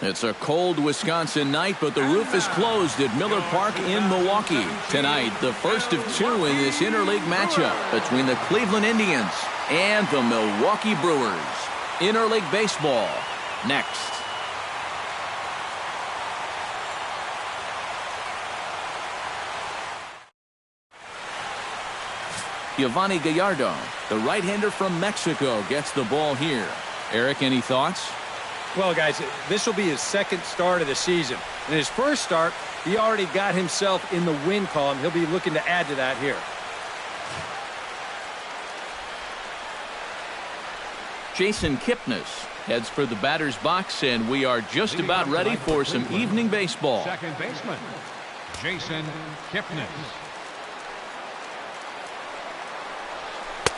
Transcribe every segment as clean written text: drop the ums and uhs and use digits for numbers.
It's a cold Wisconsin night, but the roof is closed at Miller Park in Milwaukee. Tonight, the first of two in this interleague matchup between the Cleveland Indians and the Milwaukee Brewers. Interleague baseball next. Giovanni Gallardo, the right-hander from Mexico, gets the ball here. Eric, any thoughts? Well, guys, this will be his second start of the season. In his first start, he already got himself in the win column. He'll be looking to add to that here. Jason Kipnis heads for the batter's box, and we are just about ready for some evening baseball. Second baseman, Jason Kipnis.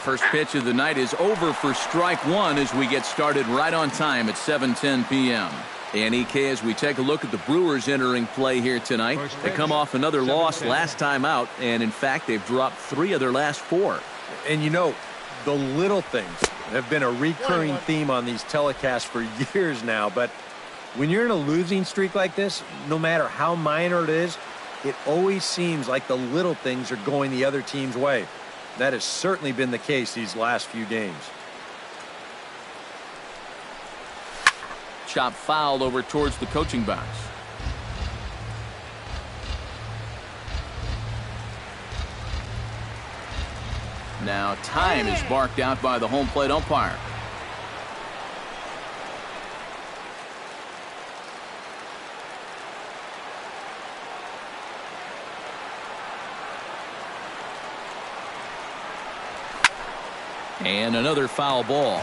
First pitch of the night is over for strike one as we get started right on time at 7:10 p.m. And EK, as we take a look at the Brewers entering play here tonight, they come off another loss last time out, and in fact they've dropped 3 of their last 4. And you know, the little things have been a recurring theme on these telecasts for years now, but when you're in a losing streak like this, no matter how minor it is, it always seems like the little things are going the other team's way. That has certainly been the case these last few games. Chop foul over towards the coaching box. Now time is barked out by the home plate umpire. And another foul ball.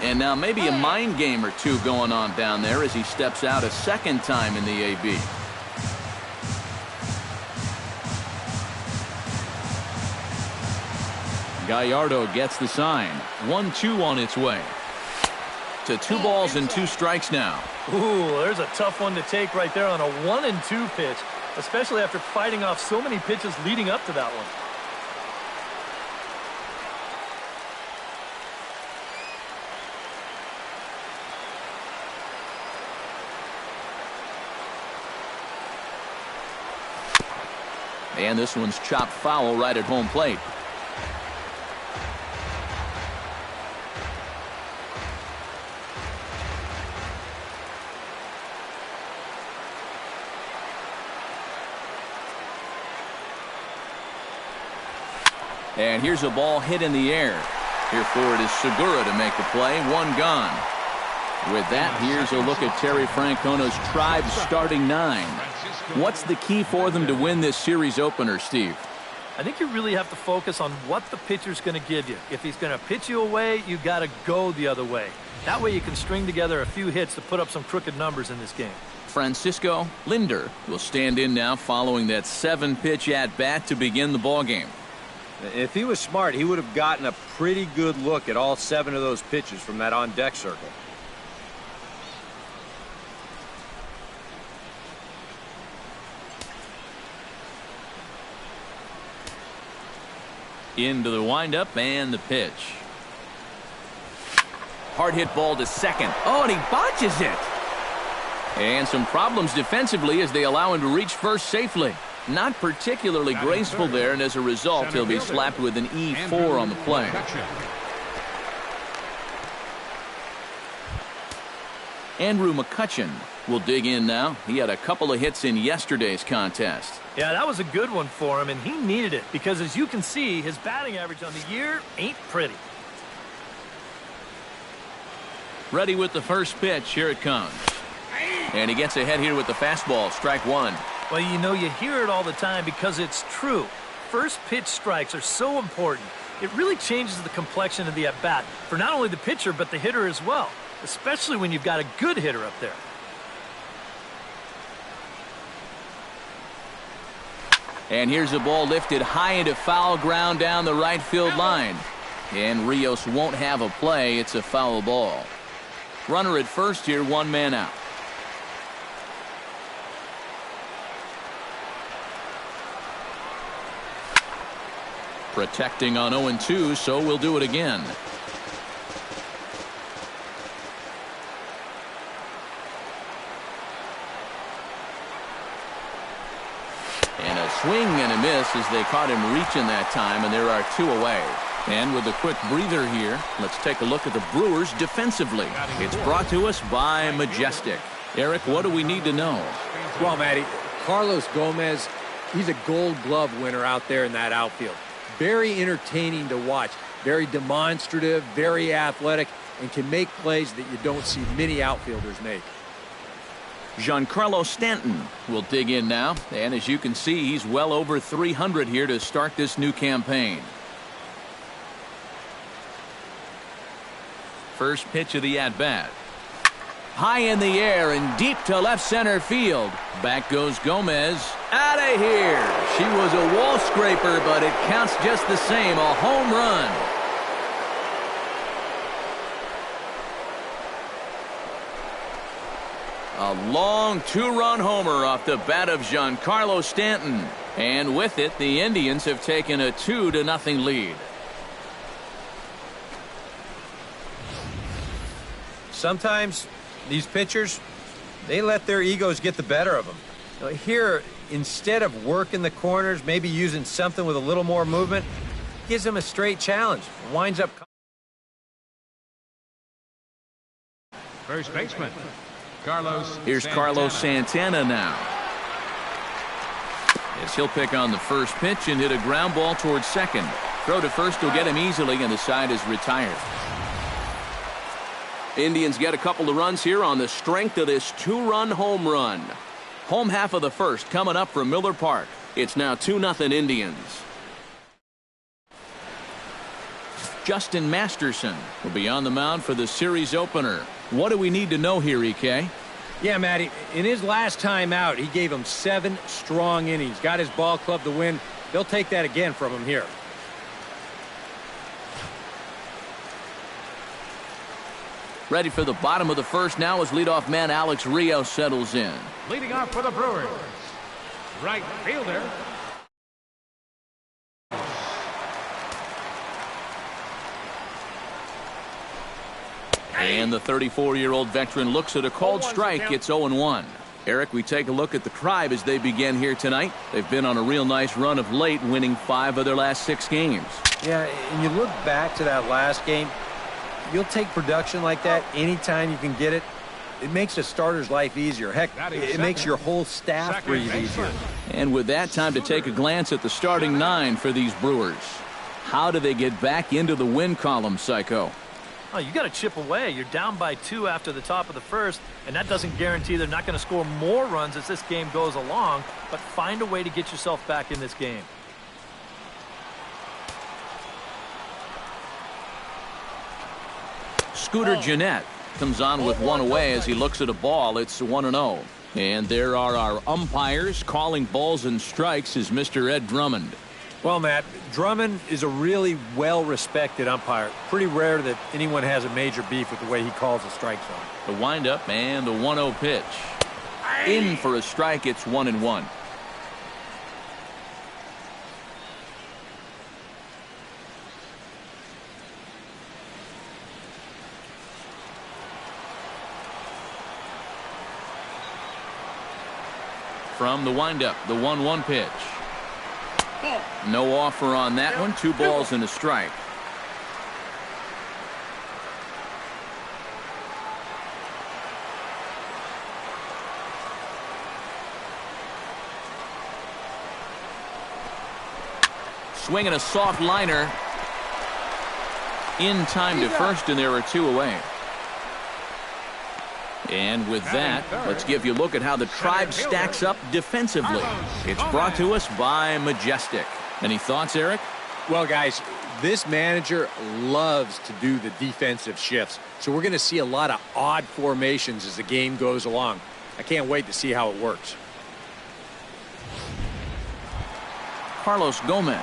And now maybe a mind game or two going on down there as he steps out a second time in the AB. Gallardo gets the sign. 1-2 on its way. To 2 balls and 2 strikes now. Ooh, there's a tough one to take right there on a 1-2 pitch, especially after fighting off so many pitches leading up to that one. And this one's chopped foul right at home plate. And here's a ball hit in the air. Here for it is Segura to make the play. 1 gone. With that, here's a look at Terry Francona's Tribe starting 9. What's the key for them to win this series opener, Steve? I think you really have to focus on what the pitcher's going to give you. If he's going to pitch you away, you got to go the other way. That way you can string together a few hits to put up some crooked numbers in this game. Francisco Linder will stand in now following that 7-pitch at-bat to begin the ballgame. If he was smart, he would have gotten a pretty good look at all 7 of those pitches from that on-deck circle. Into the windup and the pitch. Hard hit ball to second. Oh, and he botches it. And some problems defensively as they allow him to reach first safely. Not particularly graceful there, and as a result, he'll be slapped with an E4 on the play. Andrew McCutchen will dig in now. He had a couple of hits in yesterday's contest. Yeah, that was a good one for him, and he needed it because, as you can see, his batting average on the year ain't pretty. Ready with the first pitch. Here it comes. And he gets ahead here with the fastball. Strike 1. Well, you know, you hear it all the time because it's true. First pitch strikes are so important. It really changes the complexion of the at-bat for not only the pitcher but the hitter as well, especially when you've got a good hitter up there. And here's a ball lifted high into foul ground down the right field line. And Rios won't have a play. It's a foul ball. Runner at first here, 1 man out. Protecting on 0-2, so we'll do it again. swing and a miss as they caught him reaching that time, and there are 2 away. And with a quick breather here, let's take a look at the Brewers defensively. It's brought to us by Majestic. Eric, what do we need to know? Well, Matty, Carlos Gomez, he's a gold glove winner out there in that outfield. Very entertaining to watch. Very demonstrative, very athletic, and can make plays that you don't see many outfielders make. Giancarlo Stanton will dig in now, and as you can see, he's well over 300 here to start this new campaign. First pitch of the at-bat. High in the air and deep to left center field. Back goes Gomez. Out of here. She was a wall scraper, but it counts just the same. A home run. A long 2-run homer off the bat of Giancarlo Stanton. And with it, the Indians have taken a 2-0 lead. Sometimes these pitchers, they let their egos get the better of them. Here, instead of working the corners, maybe using something with a little more movement, gives them a straight challenge. Winds up. First baseman, Carlos. Here's Carlos Santana now. As he'll pick on the first pitch and hit a ground ball towards second. Throw to first will get him easily, and the side is retired. Indians get a couple of runs here on the strength of this 2-run home run. Home half of the first coming up from Miller Park. It's now 2-0 Indians. Justin Masterson will be on the mound for the series opener. What do we need to know here, EK? Yeah, Matty, in his last time out, he gave him 7 strong innings. Got his ball club to win. They'll take that again from him here. Ready for the bottom of the first now as leadoff man Alex Rios settles in. Leading off for the Brewers, right fielder. And the 34-year-old veteran looks at a called strike. It's 0-1. Eric, we take a look at the Tribe as they begin here tonight. They've been on a real nice run of late, winning 5 of their last 6 games. Yeah, and you look back to that last game, you'll take production like that anytime you can get it. It makes a starter's life easier. Heck, it makes your whole staff breathe easier. And with that, time to take a glance at the starting 9 for these Brewers. How do they get back into the win column, Psycho? Oh, you got to chip away. You're down by 2 after the top of the first, and that doesn't guarantee they're not going to score more runs as this game goes along, but find a way to get yourself back in this game. Scooter Gennett comes on with 1 away as he looks at a ball. It's 1-0. And there are our umpires calling balls and strikes is Mr. Ed Drummond. Well, Matt, Drummond is a really well-respected umpire. Pretty rare that anyone has a major beef with the way he calls a strike zone. The windup and the 1-0 pitch. In for a strike. It's 1-1. From the windup, the 1-1 pitch. No offer on that one. 2 balls and a strike. Swinging a soft liner. In time to first, and there are 2 away. And with that, let's give you a look at how the Tribe stacks up defensively. It's brought to us by Majestic. Any thoughts, Eric? Well, guys, this manager loves to do the defensive shifts. So we're going to see a lot of odd formations as the game goes along. I can't wait to see how it works. Carlos Gomez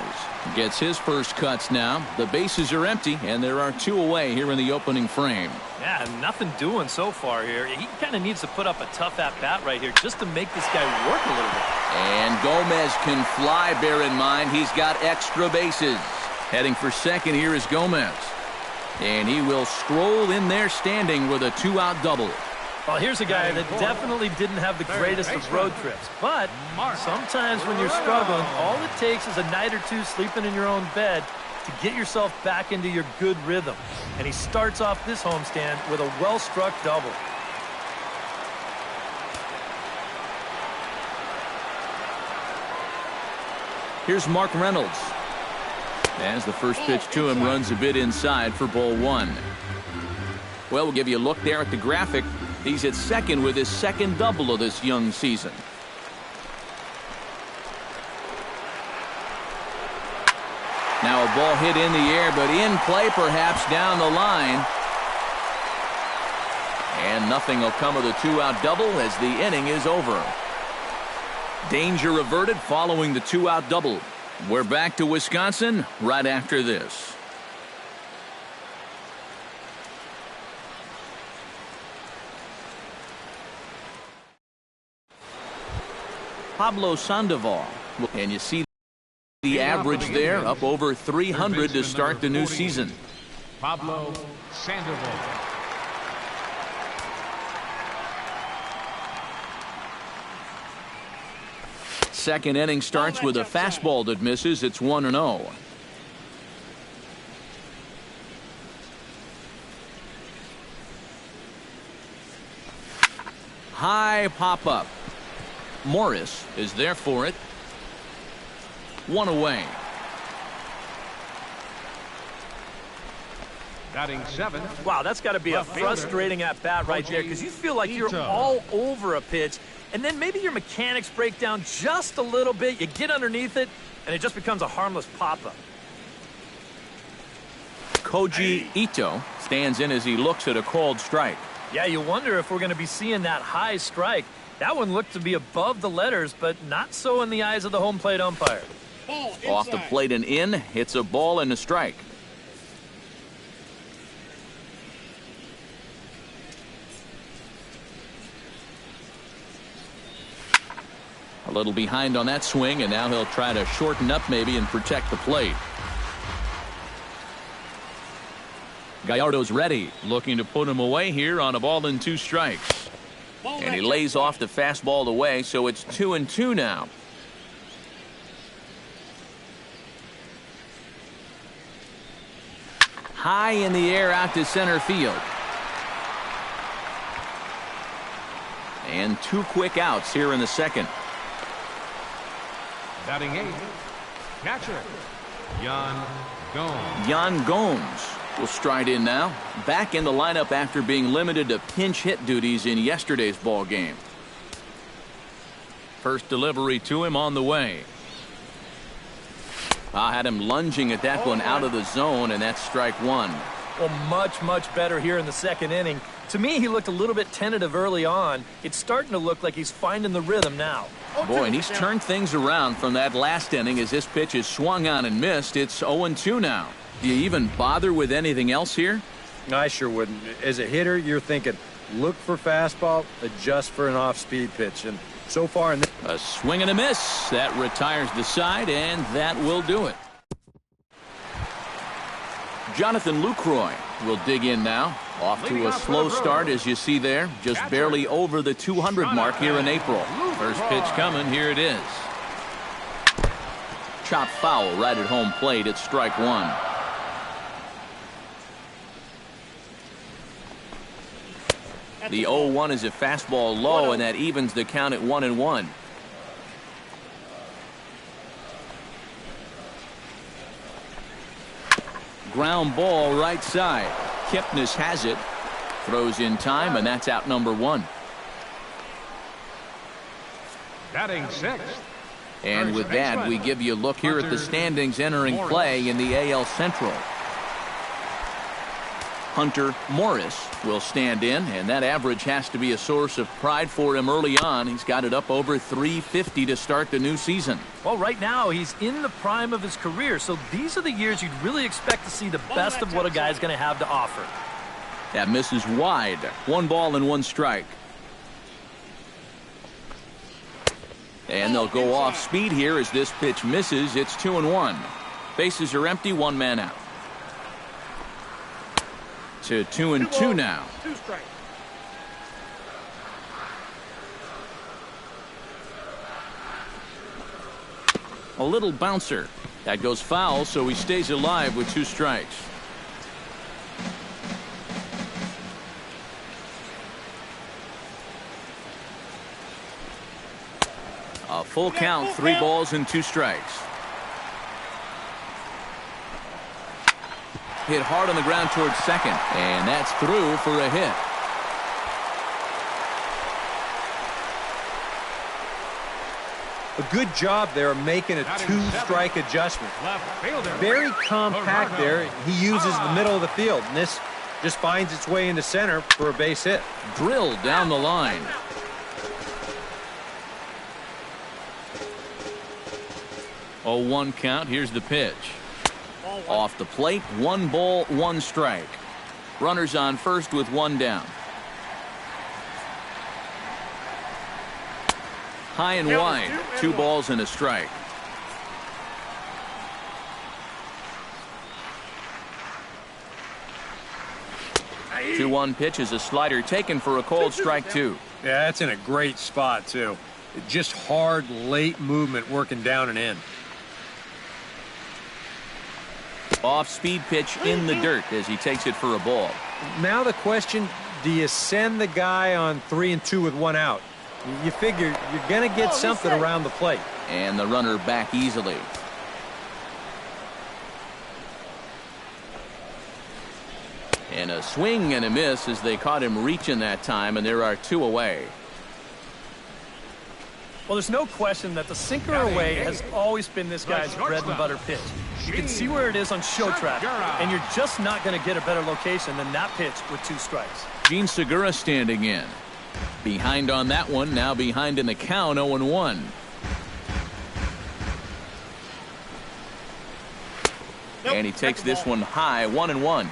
gets his first cuts now. The bases are empty, and there are 2 away here in the opening frame. Yeah, nothing doing so far here. He kind of needs to put up a tough at-bat right here just to make this guy work a little bit. And Gomez can fly, bear in mind. He's got extra bases. Heading for second here is Gomez. And he will stroll in there standing with a 2-out double. Well, here's a guy that definitely didn't have the greatest of road trips. But sometimes when you're struggling, all it takes is a night or two sleeping in your own bed to get yourself back into your good rhythm. And he starts off this homestand with a well-struck double. Here's Mark Reynolds. As the first pitch to him runs a bit inside for ball one. Well, we'll give you a look there at the graphic. He's at second with his second double of this young season. Now a ball hit in the air, but in play perhaps down the line. And nothing will come of the two-out double as the inning is over. Danger averted following the two-out double. We're back to Wisconsin right after this. Pablo Sandoval. And you see the average there, up over 300 to start the new season. Pablo Sandoval. Second inning starts with a fastball that misses. It's 1-0. High pop-up. Morris is there for it. One away. Batting 7. Wow, that's got to be a frustrating at-bat right there because you feel like you're all over a pitch, and then maybe your mechanics break down just a little bit. You get underneath it, and it just becomes a harmless pop-up. Koji Ito stands in as he looks at a called strike. Yeah, you wonder if we're going to be seeing that high strike. That one looked to be above the letters, but not so in the eyes of the home plate umpire. Off the plate and in. It's a ball and a strike. A little behind on that swing, and now he'll try to shorten up maybe and protect the plate. Gallardo's ready, looking to put him away here on a ball and 2 strikes. And he lays off the fastball away, so it's 2-2 now. High in the air out to center field. And 2 quick outs here in the second. Batting 8. Catcher. Yan Gomes will stride in now. Back in the lineup after being limited to pinch hit duties in yesterday's ball game. First delivery to him on the way. I had him lunging at that one out of the zone, and that's strike 1. Well, much better here in the second inning. To me, he looked a little bit tentative early on. It's starting to look like he's finding the rhythm now. Boy, and he's turned things around from that last inning as this pitch is swung on and missed. It's 0-2 now. Do you even bother with anything else here? I sure wouldn't. As a hitter, you're thinking, look for fastball, adjust for an off-speed pitch. And so far in this... A swing and a miss. That retires the side, and that will do it. Jonathan Lucroy will dig in now. Off to a slow start, as you see there. Just barely over the 200 mark here in April. First pitch coming. Here it is. Chopped foul right at home plate. It's strike 1. The 0-1 is a fastball low, and that evens the count at 1-1. Ground ball right side. Kipnis has it. Throws in time, and that's out number 1. Batting 6. And with that, we give you a look here at the standings entering play in the AL Central. Hunter Morris will stand in, and that average has to be a source of pride for him early on. He's got it up over 350 to start the new season. Well, right now he's in the prime of his career, so these are the years you'd really expect to see the best of what a guy's going to have to offer. That misses wide. 1 ball and 1 strike. And they'll go off speed here as this pitch misses. It's 2-1. Bases are empty, 1 man out. To 2-2 now. A little bouncer. That goes foul, so he stays alive with 2 strikes. A full count, 3 balls and 2 strikes. Hit hard on the ground towards second, and that's through for a hit. A good job there making a 2-strike adjustment. Very compact there. He uses the middle of the field, and this just finds its way into center for a base hit. Drilled down the line. A 1 count. Here's the pitch. Off the plate, 1 ball, 1 strike. Runners on first with 1 down. High and wide, 2 balls and a strike. A 2-1 pitch is a slider taken for a called strike 2. Yeah, that's in a great spot, too. Just hard, late movement working down and in. Off-speed pitch in the dirt as he takes it for a ball. Now the question, do you send the guy on 3-2 with 1 out? You figure you're going to get something around the plate. And the runner back easily. And a swing and a miss as they caught him reaching that time, and there are 2 away. Well, there's no question that the sinker away has always been this guy's bread and butter pitch. You can see where it is on show track, and you're just not going to get a better location than that pitch with 2 strikes. Gene Segura standing in. Behind on that one, now behind in the count, 0-1. And he takes this one high, 1-1.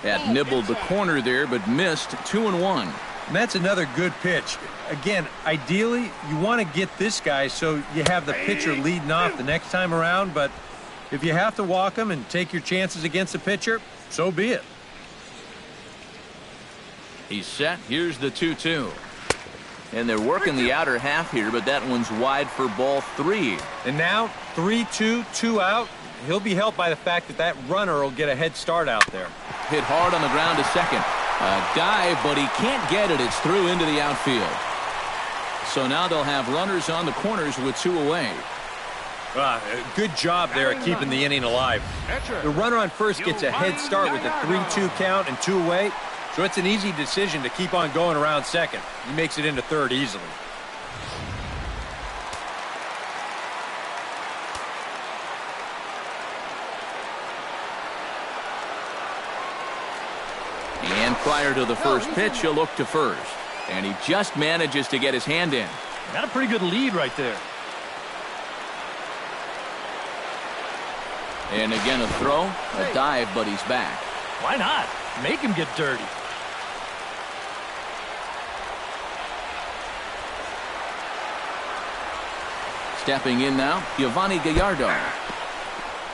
That nibbled the corner there, but missed. 2-1. And that's another good pitch. Again, ideally, you want to get this guy so you have the pitcher leading off the next time around, but if you have to walk him and take your chances against the pitcher, so be it. He's set. Here's the 2-2. And they're working the outer half here, but that one's wide for ball 3. And now 3-2, 2 out. He'll be helped by the fact that that runner will get a head start out there. Hit hard on the ground to second. A dive, but he can't get it. It's through into the outfield. So now they'll have runners on the corners with 2 away. Good job there at keeping the inning alive. The runner on first gets a head start with a 3-2 count and 2 away. So it's an easy decision to keep on going around second. He makes it into third easily. And prior to the first pitch, he'll look to first. And he just manages to get his hand in. Got a pretty good lead right there. And again a throw, a dive, but he's back. Why not? Make him get dirty. Stepping in now, Giovanni Gallardo.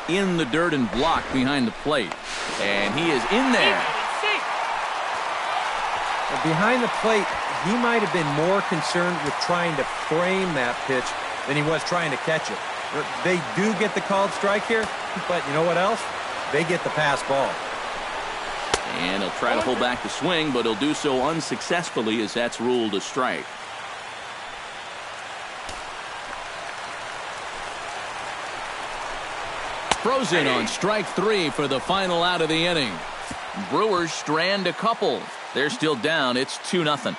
In the dirt and blocked behind the plate. And he is in there. Behind the plate, he might have been more concerned with trying to frame that pitch than he was trying to catch it. They do get the called strike here, but you know what else? They get the pass ball. And he'll try to hold back the swing, but he'll do so unsuccessfully as that's ruled a strike. Frozen on strike 3 for the final out of the inning. Brewers strand a couple. They're still down. It's 2-0.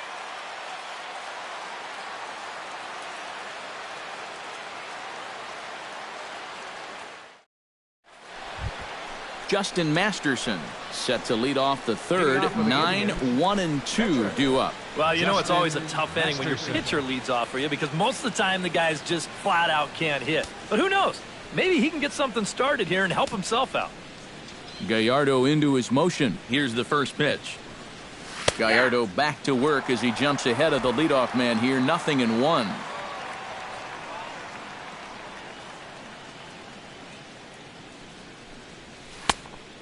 Justin Masterson set to lead off the third. 9-1-2 due up. Well, you know it's always a tough inning when your pitcher leads off for you because most of the time the guys just flat out can't hit. But who knows? Maybe he can get something started here and help himself out. Gallardo into his motion. Here's the first pitch. Gallardo back to work as he jumps ahead of the leadoff man here. 0-1.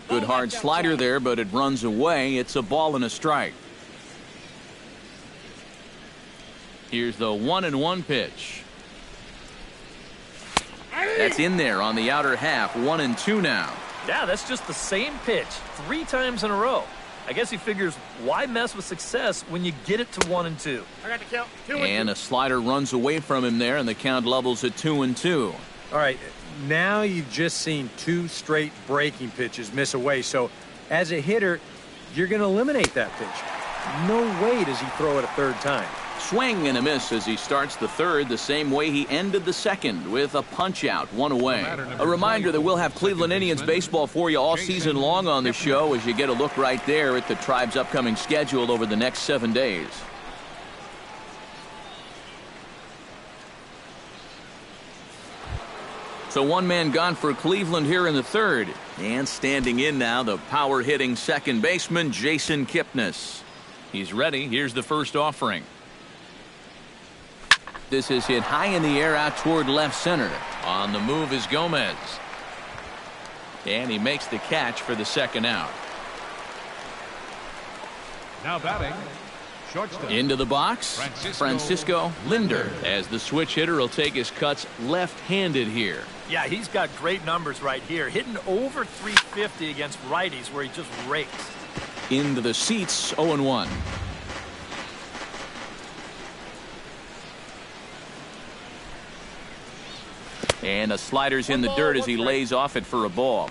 Good hard slider there, but it runs away. It's a ball and a strike. Here's the 1-1 pitch. That's in there on the outer half. 1-2 now. Yeah, that's just the same pitch 3 times in a row. I guess he figures, why mess with success when you get it to 1-2? I got the count. 2-2. And a slider runs away from him there, and the count levels at 2-2. All right, now you've just seen 2 straight breaking pitches miss away. So as a hitter, you're going to eliminate that pitch. No way does he throw it a third time. Swing and a miss as he starts the third, the same way he ended the second, with a punch out, 1 away. A reminder that we'll have Cleveland Indians baseball for you all season long on the show as you get a look right there at the Tribe's upcoming schedule over the next 7 days. So 1 man gone for Cleveland here in the third. And standing in now, the power hitting second baseman, Jason Kipnis. He's ready. Here's the first offering. This is hit high in the air out toward left center. On the move is Gomez. And he makes the catch for the second out. Now batting, shortstop. Into the box, Francisco Linder, as the switch hitter will take his cuts left-handed here. Yeah, he's got great numbers right here. Hitting over 350 against righties where he just rakes. Into the seats, 0-1. And a slider's in the dirt as he lays off it for a ball.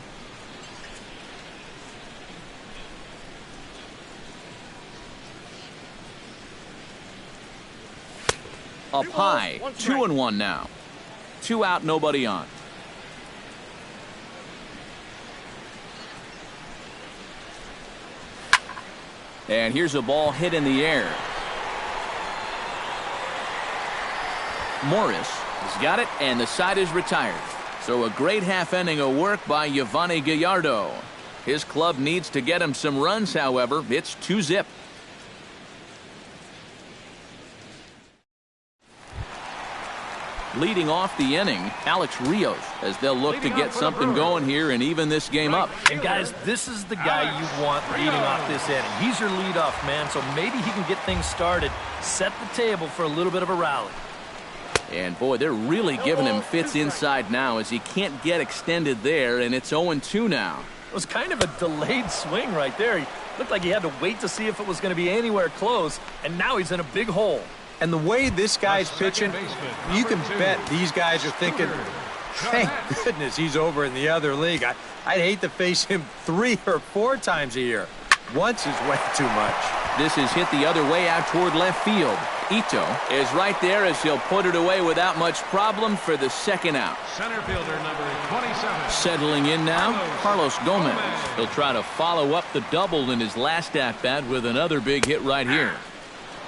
Up high, 2-1 now. 2 out, nobody on. And here's a ball hit in the air. Morris has got it, and the side is retired. So a great half inning of work by Yovani Gallardo. His club needs to get him some runs, however. It's 2-0. Leading off the inning, Alex Rios, as they'll look to get something going here and even this game up. And guys, this is the guy you want leading off this inning. He's your leadoff man, so maybe he can get things started, set the table for a little bit of a rally. And boy, they're really giving him fits inside now as he can't get extended there, and it's 0-2 now. It was kind of a delayed swing right there. He looked like he had to wait to see if it was going to be anywhere close, and now he's in a big hole. And the way this guy's pitching, you can bet these guys are thinking, thank goodness he's over in the other league. I'd hate to face him 3 or 4 times a year. Once is way too much. This is hit the other way out toward left field. Ito is right there as he'll put it away without much problem for the second out. Center fielder number 27. Settling in now, Carlos Gomez. He'll try to follow up the double in his last at-bat with another big hit right here.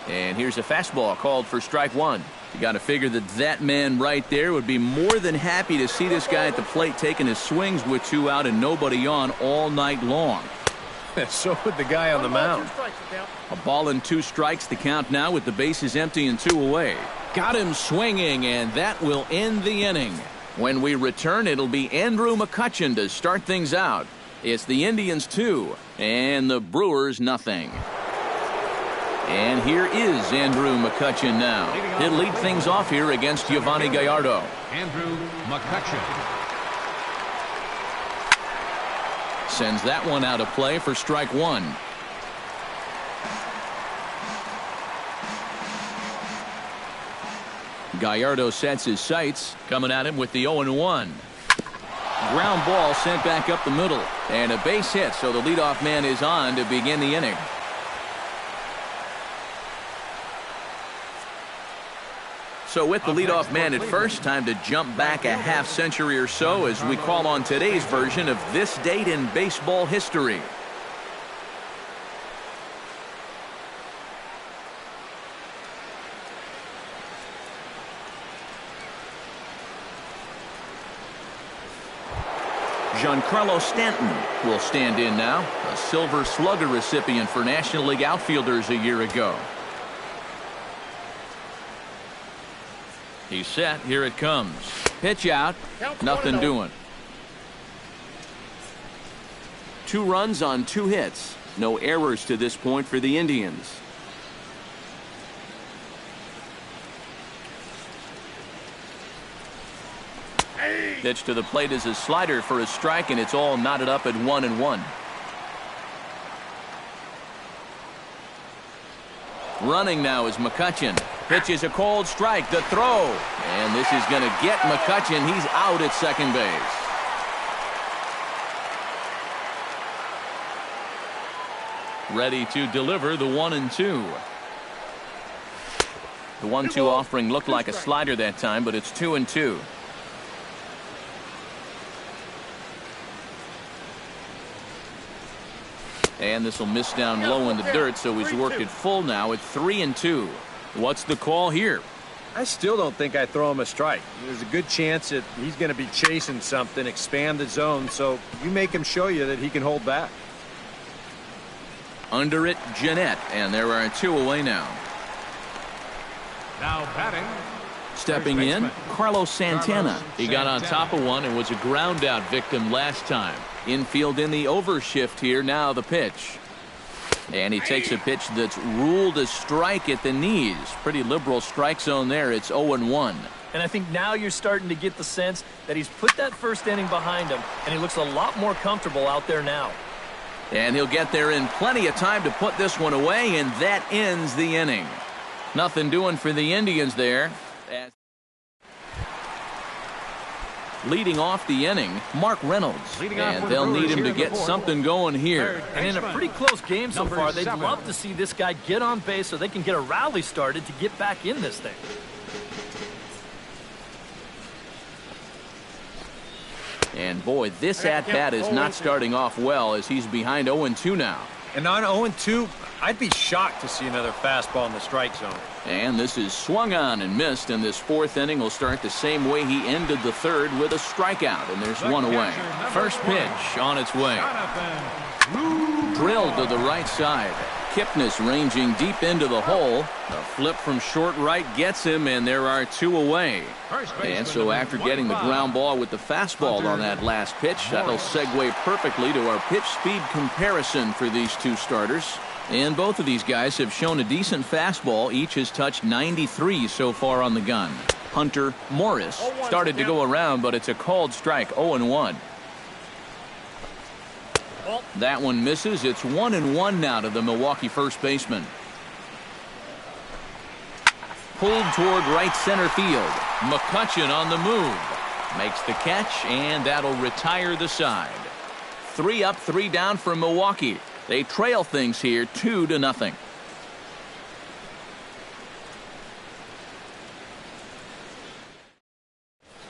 And here's a fastball called for strike 1. You got to figure that man right there would be more than happy to see this guy at the plate taking his swings with 2 out and nobody on all night long. So would the guy on the mound. A ball and 2 strikes, the count now with the bases empty and 2 away. Got him swinging, and that will end the inning. When we return, it'll be Andrew McCutchen to start things out. It's the Indians 2 and the Brewers nothing. And here is Andrew McCutchen now. He'll lead things off here against Yovani Gallardo. Andrew McCutchen. Sends that one out of play for strike 1. Gallardo sets his sights, coming at him with the 0-1. Ground ball sent back up the middle, and a base hit, so the leadoff man is on to begin the inning. So with the leadoff man at first, time to jump back a half century or so as we call on today's version of this date in baseball history. Giancarlo Stanton will stand in now, a Silver Slugger recipient for National League outfielders a year ago. He's set. Here it comes. Pitch out. Nothing doing. 2 runs on 2 hits. No errors to this point for the Indians. Pitch to the plate is a slider for a strike, and it's all knotted up at 1-1. Running now is McCutchen. Pitch is a cold strike. The throw. And this is going to get McCutchen. He's out at second base. Ready to deliver the 1-2. The 1-2 offering looked like a slider that time, but it's 2-2. And this will miss down low in the dirt, so he's worked it full now at 3-2. What's the call here? I still don't think I throw him a strike. There's a good chance that he's going to be chasing something, expand the zone, so you make him show you that he can hold back. Under it, Jeanette, and there are 2 away now. Now batting. Stepping in, Carlos Santana. He got on top of one and was a ground out victim last time. Infield in the overshift here. Now the pitch. And he takes a pitch that's ruled a strike at the knees. Pretty liberal strike zone there. It's 0-1. And I think now you're starting to get the sense that he's put that first inning behind him, and he looks a lot more comfortable out there now. And he'll get there in plenty of time to put this one away, and that ends the inning. Nothing doing for the Indians there. Leading off the inning, Mark Reynolds. And they'll need him to get something going here. And in a pretty close game so far, they'd love to see this guy get on base so they can get a rally started to get back in this thing. And boy, this at-bat is not starting off well as he's behind 0-2 now. And on 0-2, I'd be shocked to see another fastball in the strike zone. And this is swung on and missed, and this 4th inning will start the same way he ended the 3rd with a strikeout, and there's 1 away. First pitch on its way. Drilled to the right side. Kipnis ranging deep into the hole. A flip from short right gets him, and there are 2 away. And so after getting the ground ball with the fastball on that last pitch, that'll segue perfectly to our pitch speed comparison for these 2 starters. And both of these guys have shown a decent fastball. Each has touched 93 so far on the gun. Hunter Morris started to go around, but it's a called strike, 0-1. That one misses. It's 1-1 now to the Milwaukee first baseman. Pulled toward right center field. McCutchen on the move. Makes the catch, and that'll retire the side. 3 up, 3 down for Milwaukee. They trail things here 2-0.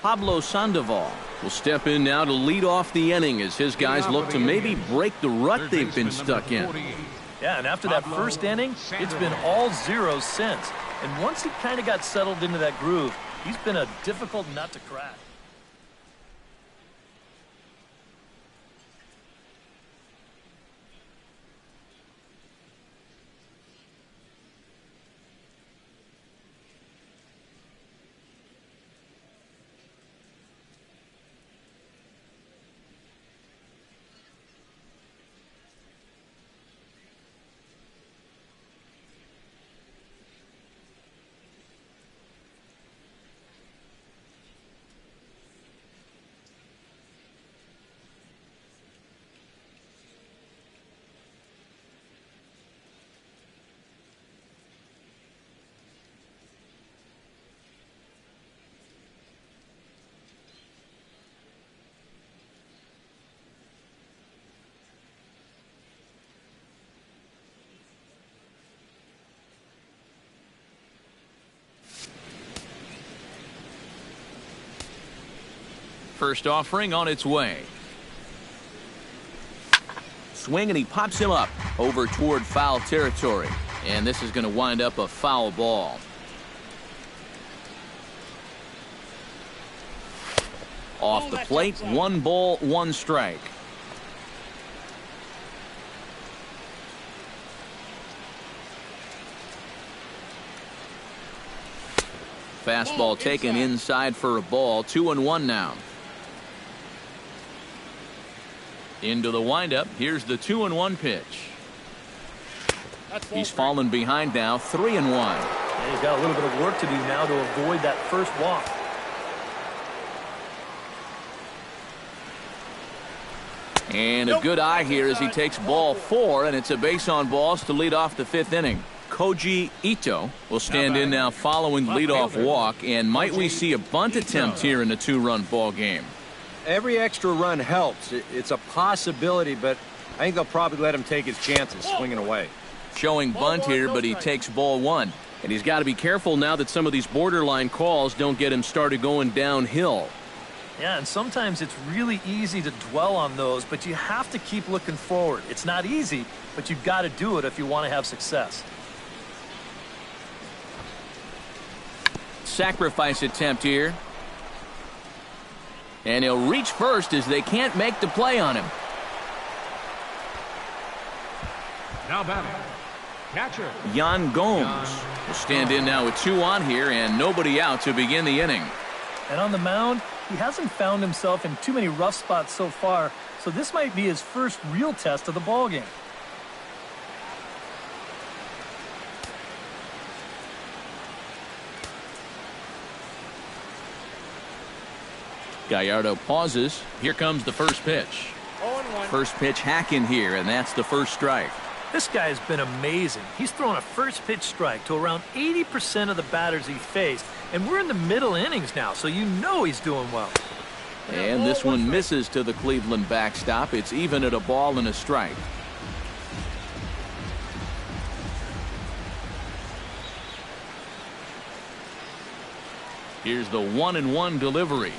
Pablo Sandoval will step in now to lead off the inning as his guys look to maybe break the rut they've been stuck in. Yeah, and after that first inning, it's been all zeros since. And once he kind of got settled into that groove, he's been a difficult nut to crack. First offering on its way. Swing, and he pops him up over toward foul territory. And this is going to wind up a foul ball. Off the plate, 1 ball, 1 strike. Fastball taken inside for a ball. 2-1 now. Into the windup. Here's the 2-1 pitch. He's fallen behind now. 3-1. And he's got a little bit of work to do now to avoid that first walk. And a good eye here as he takes ball 4, and it's a base on balls to lead off the 5th inning. Koji Ito will stand in now following the leadoff walk, and might we see a bunt attempt here in a 2-run ball game? Every extra run helps. It's a possibility, but I think they'll probably let him take his chances swinging away. Showing bunt here, but he takes ball 1. And he's got to be careful now that some of these borderline calls don't get him started going downhill. Yeah, and sometimes it's really easy to dwell on those, but you have to keep looking forward. It's not easy, but you've got to do it if you want to have success. Sacrifice attempt here. And he'll reach first as they can't make the play on him. Now batting, catcher Yan Gomes will stand in now with 2 on here and nobody out to begin the inning. And on the mound, he hasn't found himself in too many rough spots so far, so this might be his first real test of the ballgame. Gallardo pauses. Here comes the first pitch. First pitch hack in here, and that's the first strike. This guy has been amazing. He's thrown a first pitch strike to around 80% of the batters he faced, and we're in the middle innings now, so you know he's doing well. And this one misses to the Cleveland backstop. It's even at a ball and a strike. Here's the 1-1 delivery.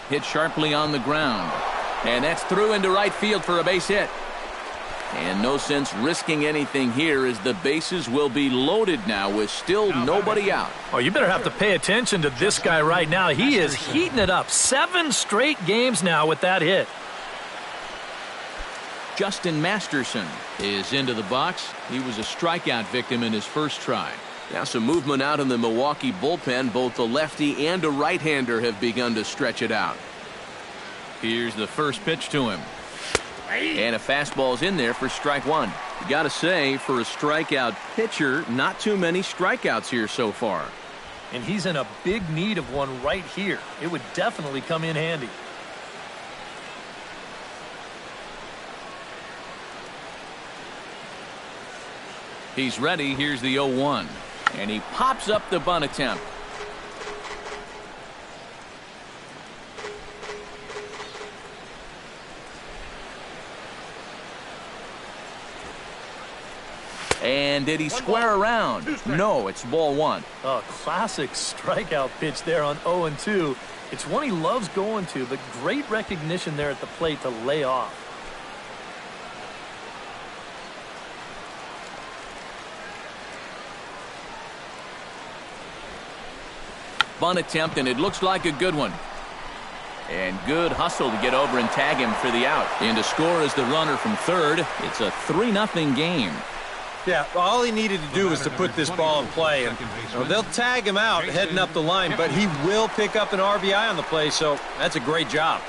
Hit sharply on the ground. And that's through into right field for a base hit. And no sense risking anything here as the bases will be loaded now with still nobody out. Oh, you better have to pay attention to this guy right now. He is heating it up. 7 straight games now with that hit. Justin Masterson is into the box. He was a strikeout victim in his first try. Now some movement out in the Milwaukee bullpen. Both a lefty and a right-hander have begun to stretch it out. Here's the first pitch to him. And a fastball's in there for strike 1. You got to say, for a strikeout pitcher, not too many strikeouts here so far. And he's in a big need of one right here. It would definitely come in handy. He's ready. Here's the 0-1. And he pops up the bunt attempt. And did he square around? No, it's ball 1. A classic strikeout pitch there on 0-2. It's one he loves going to, but great recognition there at the plate to lay off. Bunt attempt, and it looks like a good one. And good hustle to get over and tag him for the out. And to score is the runner from third. It's a 3-0 game. Yeah, all he needed to do was to put this ball in play. And they'll tag him out heading up the line, but he will pick up an RBI on the play, so that's a great job.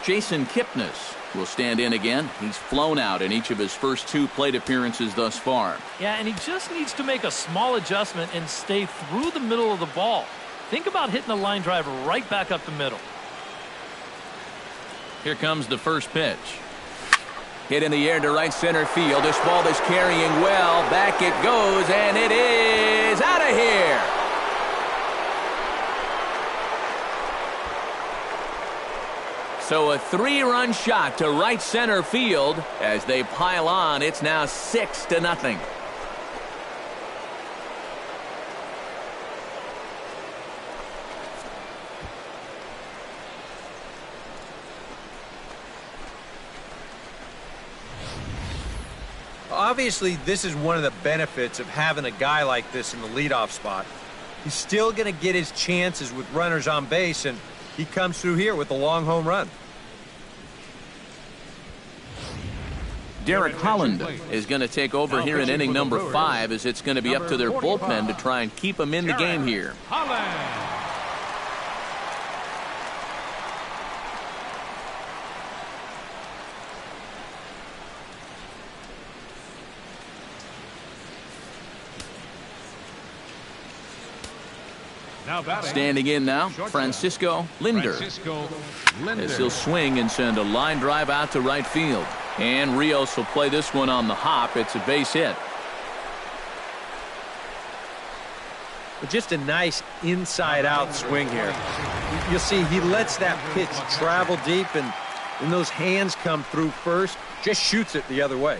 Jason Kipnis will stand in again. He's flown out in each of his first 2 plate appearances thus far. Yeah, and he just needs to make a small adjustment and stay through the middle of the ball. Think about hitting a line drive right back up the middle. Here comes the first pitch. Hit in the air to right center field. This ball is carrying well. Back it goes, and it is out of here. So a 3-run shot to right center field. As they pile on, it's now 6-0. Obviously, this is one of the benefits of having a guy like this in the leadoff spot. He's still going to get his chances with runners on base, and he comes through here with a long home run. Derek Holland is going to take over here in inning number 5, as it's going to be up to their bullpen to try and keep him in the game here. Now batting. Standing in now, Francisco Linder. As he'll swing and send a line drive out to right field. And Rios will play this one on the hop. It's a base hit. But just a nice inside-out swing here. You'll see he lets that pitch travel deep, and when those hands come through first, just shoots it the other way.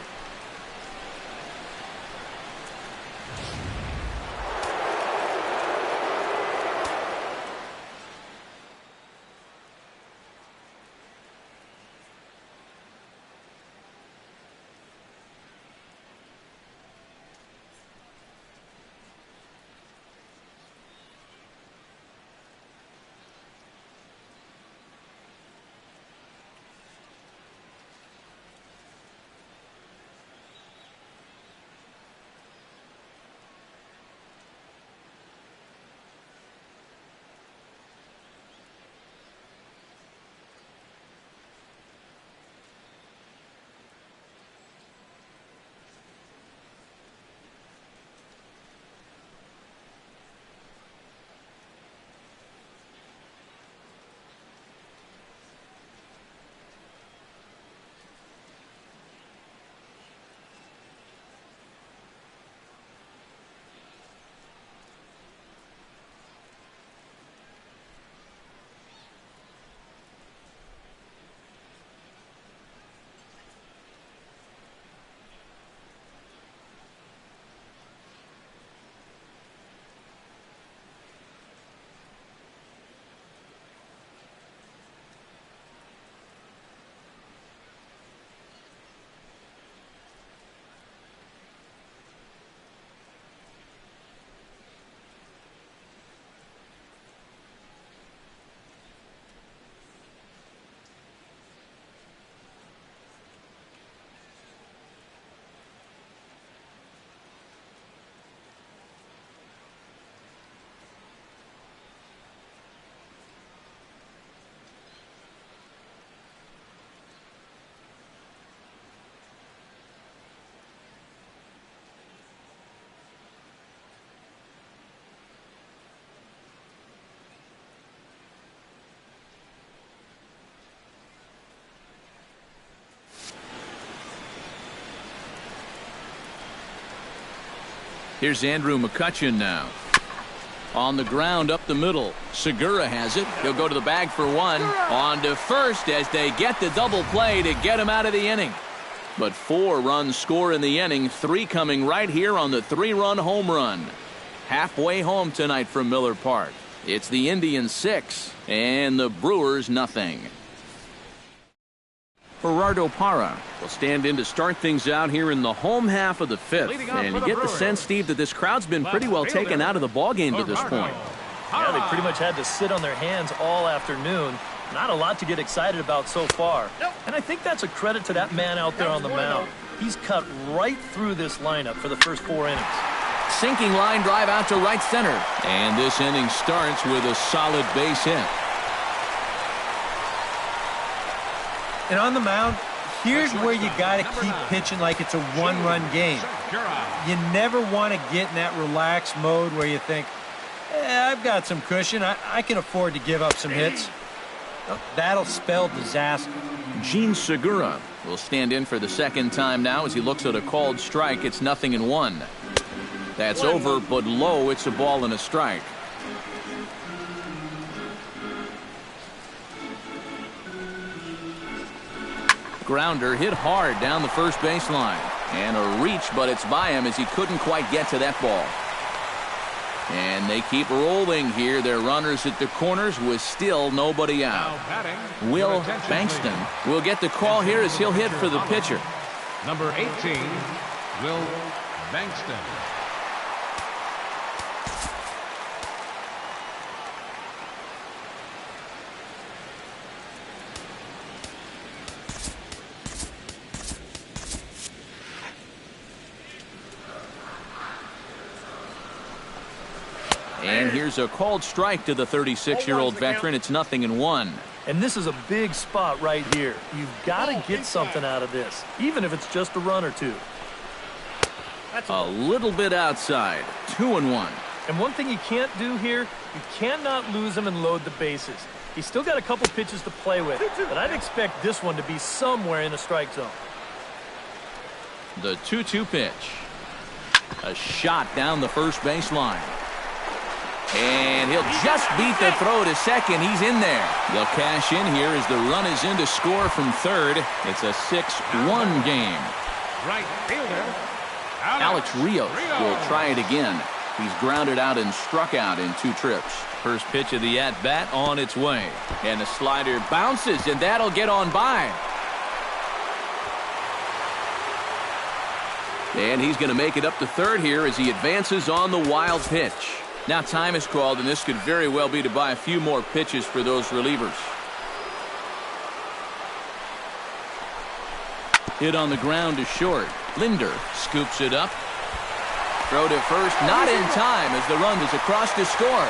Here's Andrew McCutchen now. On the ground up the middle. Segura has it. He'll go to the bag for one. On to first as they get the double play to get him out of the inning. But 4 runs score in the inning. 3 coming right here on the 3-run home run. Halfway home tonight from Miller Park. It's the Indians 6 and the Brewers nothing. Gerardo Parra will stand in to start things out here in the home half of the 5th. And you get the sense, Steve, that this crowd's been pretty well taken out of the ballgame to this point. Yeah, they pretty much had to sit on their hands all afternoon. Not a lot to get excited about so far. And I think that's a credit to that man out there on the mound. He's cut right through this lineup for the first 4 innings. Sinking line drive out to right center. And this inning starts with a solid base hit. And on the mound, here's where you got to keep pitching like it's a one-run game. You never want to get in that relaxed mode where you think, I've got some cushion. I can afford to give up some hits. That'll spell disaster. Gene Segura will stand in for the second time now as he looks at a called strike. It's 0-1. That's over, but low. It's a ball and a strike. Grounder hit hard down the first baseline. And a reach, but it's by him as he couldn't quite get to that ball. And they keep rolling here. Their runners at the corners with still nobody out. Will Bankston will get the call here as he'll hit for the pitcher. Number 18, Will Bankston. And here's a called strike to the 36-year-old veteran. It's 0-1. And this is a big spot right here. You've got to get something out of this, even if it's just a run or two. A little bit outside. 2-1. And one thing you can't do here, you cannot lose him and load the bases. He's still got a couple pitches to play with, but I'd expect this one to be somewhere in the strike zone. The 2-2 pitch. A shot down the first baseline. And he'll just beat the throw to second. He's in there. They'll cash in here as the run is in to score from third. It's a 6-1 game. Right fielder, Alex Rios will try it again. He's grounded out and struck out in 2 trips. First pitch of the at-bat on its way. And the slider bounces, and that'll get on by. And he's going to make it up to third here as he advances on the wild pitch. Now time is called, and this could very well be to buy a few more pitches for those relievers. Hit on the ground to short. Linder scoops it up. Throw to first, not in time as the run is across to score.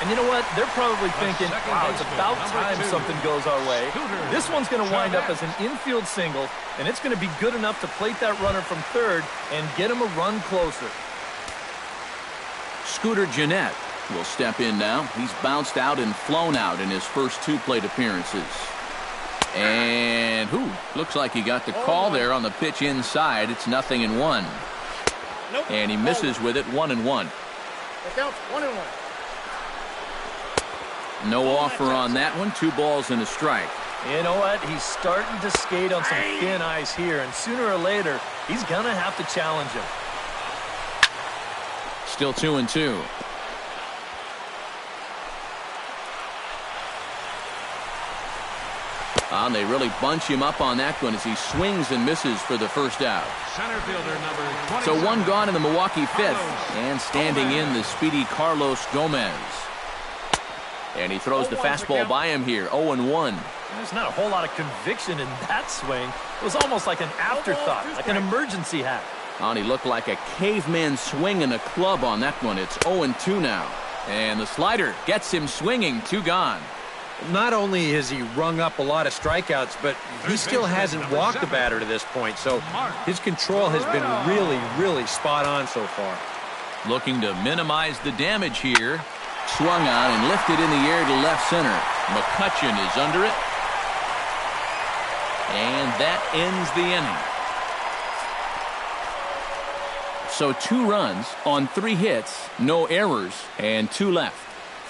And you know what? They're probably thinking, wow, it's about time something goes our way. This one's going to wind up as an infield single, and it's going to be good enough to plate that runner from third and get him a run closer. Scooter Gennett will step in now. He's bounced out and flown out in his first 2 plate appearances. And looks like he got the call there on the pitch inside. It's 0-1. Nope. And he misses with it, 1-1. That counts 1-1. No offer on that one. 2 balls and a strike. You know what? He's starting to skate on some thin ice here, and sooner or later, he's going to have to challenge him. Still 2-2. And they really bunch him up on that one as he swings and misses for the first out. Center fielder number 27. So 1 gone in the Milwaukee 5th. And standing in the speedy Carlos Gomez. And he throws the fastball by him here. 0-1. There's not a whole lot of conviction in that swing. It was almost like an afterthought, like an emergency hack. And he looked like a caveman swinging a club on that one. It's 0-2 now. And the slider gets him swinging. 2 gone. Not only has he rung up a lot of strikeouts, but he still hasn't walked the batter to this point. So his control has been really, really spot on so far. Looking to minimize the damage here. Swung on and lifted in the air to left center. McCutchen is under it. And that ends the inning. So 2 runs on 3 hits, no errors, and 2 left.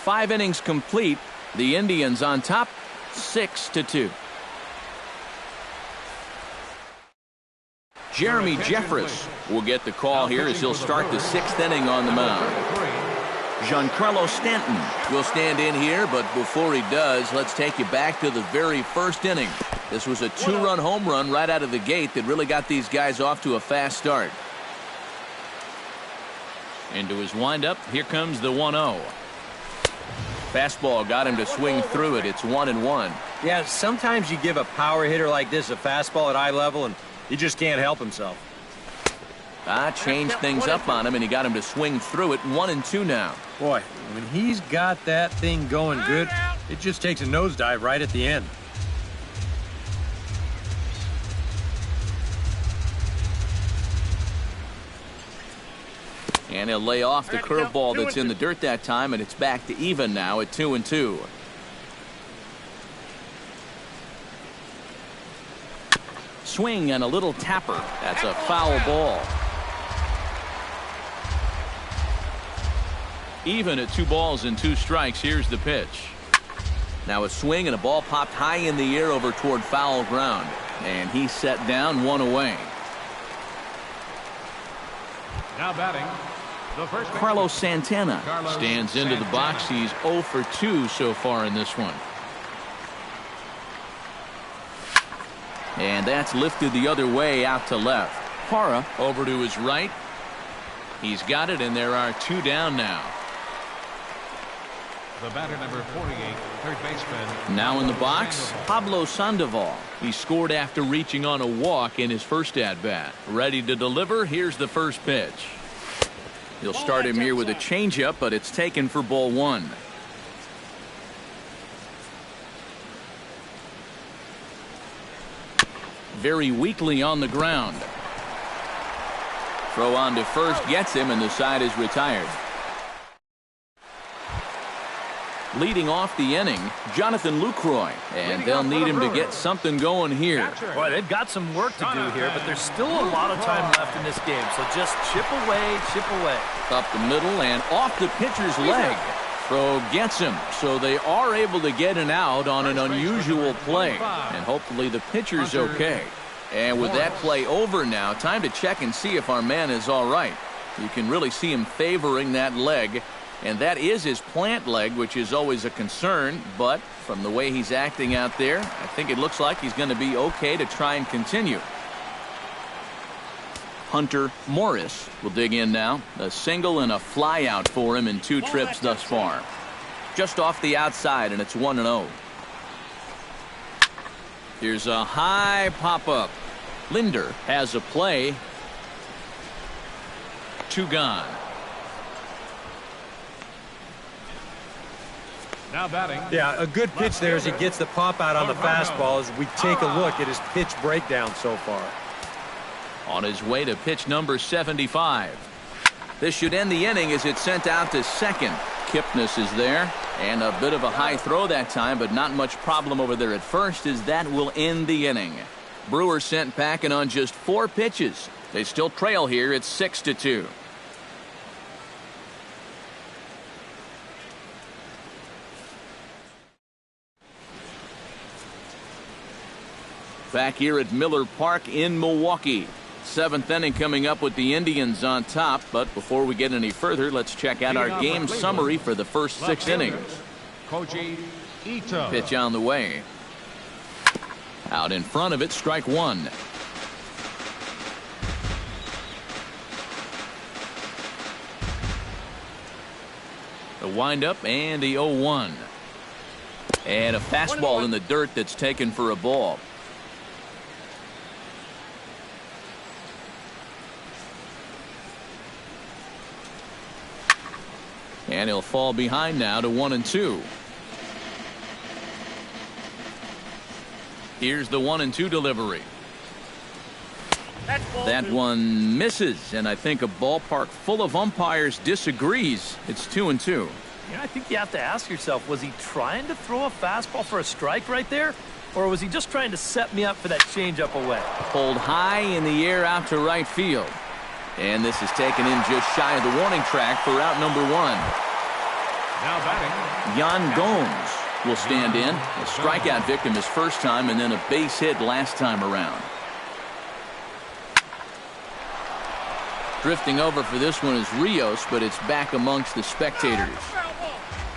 5 innings complete. The Indians on top, 6-2. Jeremy Jeffress will get the call here as he'll start the 6th inning on the mound. Giancarlo Stanton will stand in here, but before he does, let's take you back to the very first inning. This was a 2-run home run right out of the gate that really got these guys off to a fast start. Into his windup, here comes the 1-0. Fastball got him to swing through it. It's 1-1. Yeah, sometimes you give a power hitter like this a fastball at eye level, and he just can't help himself. Changed things up on him, and he got him to swing through it. 1-2 now. Boy, when he's got that thing going good, it just takes a nosedive right at the end. And he'll lay off the curveball that's in the dirt that time, and it's back to even now at 2-2. Swing and a little tapper. That's a foul ball. Even at 2 balls and 2 strikes. Here's the pitch. Now a swing and a ball popped high in the air over toward foul ground. And he's set down, 1 away. Now batting, the first Carlos Santana stands into the box. He's 0 for 2 so far in this one. And that's lifted the other way out to left. Parra over to his right. He's got it, and there are 2 down now. The batter number 48, third baseman. Now in the box, Pablo Sandoval. He scored after reaching on a walk in his first at-bat. Ready to deliver. Here's the first pitch. He'll start him here with a changeup, but it's taken for ball 1. Very weakly on the ground. Throw on to first gets him, and the side is retired. Leading off the inning, Jonathan Lucroy, and they'll need him to get something going here. Boy, they've got some work to do here, but there's still a lot of time left in this game, so just chip away, chip away. Up the middle and off the pitcher's leg. Throw gets him, so they are able to get an out on an unusual play, and hopefully the pitcher's okay. And with that play over now, time to check and see if our man is all right. You can really see him favoring that leg. And that is his plant leg, which is always a concern. But from the way he's acting out there, I think it looks like he's going to be okay to try and continue. Hunter Morris will dig in now. A single and a fly out for him in 2 trips thus far. Just off the outside, and it's 1-0. Here's a high pop-up. Linder has a play. 2 gone. Now batting. Yeah, a good pitch there as he gets the pop out on the fastball as we take a look at his pitch breakdown so far. On his way to pitch number 75. This should end the inning as it's sent out to second. Kipnis is there, and a bit of a high throw that time, but not much problem over there at first, as that will end the inning. Brewers sent packing on just 4 pitches. They still trail here at 6-2. Back here at Miller Park in Milwaukee. 7th inning coming up with the Indians on top. But before we get any further, let's check out our game summary for the first 6 innings. Pitch on the way. Out in front of it, strike 1. The windup and the 0-1. And a fastball in the dirt that's taken for a ball. And he'll fall behind now to 1-2. Here's the 1-2 delivery. That one misses, and I think a ballpark full of umpires disagrees. It's 2-2. Yeah, I think you have to ask yourself, was he trying to throw a fastball for a strike right there? Or was he just trying to set me up for that changeup away? Pulled high in the air out to right field. And this is taken in just shy of the warning track for out number 1. Now batting. Yan Gomes will stand in. A strikeout victim his first time, and then a base hit last time around. Drifting over for this one is Rios, but it's back amongst the spectators.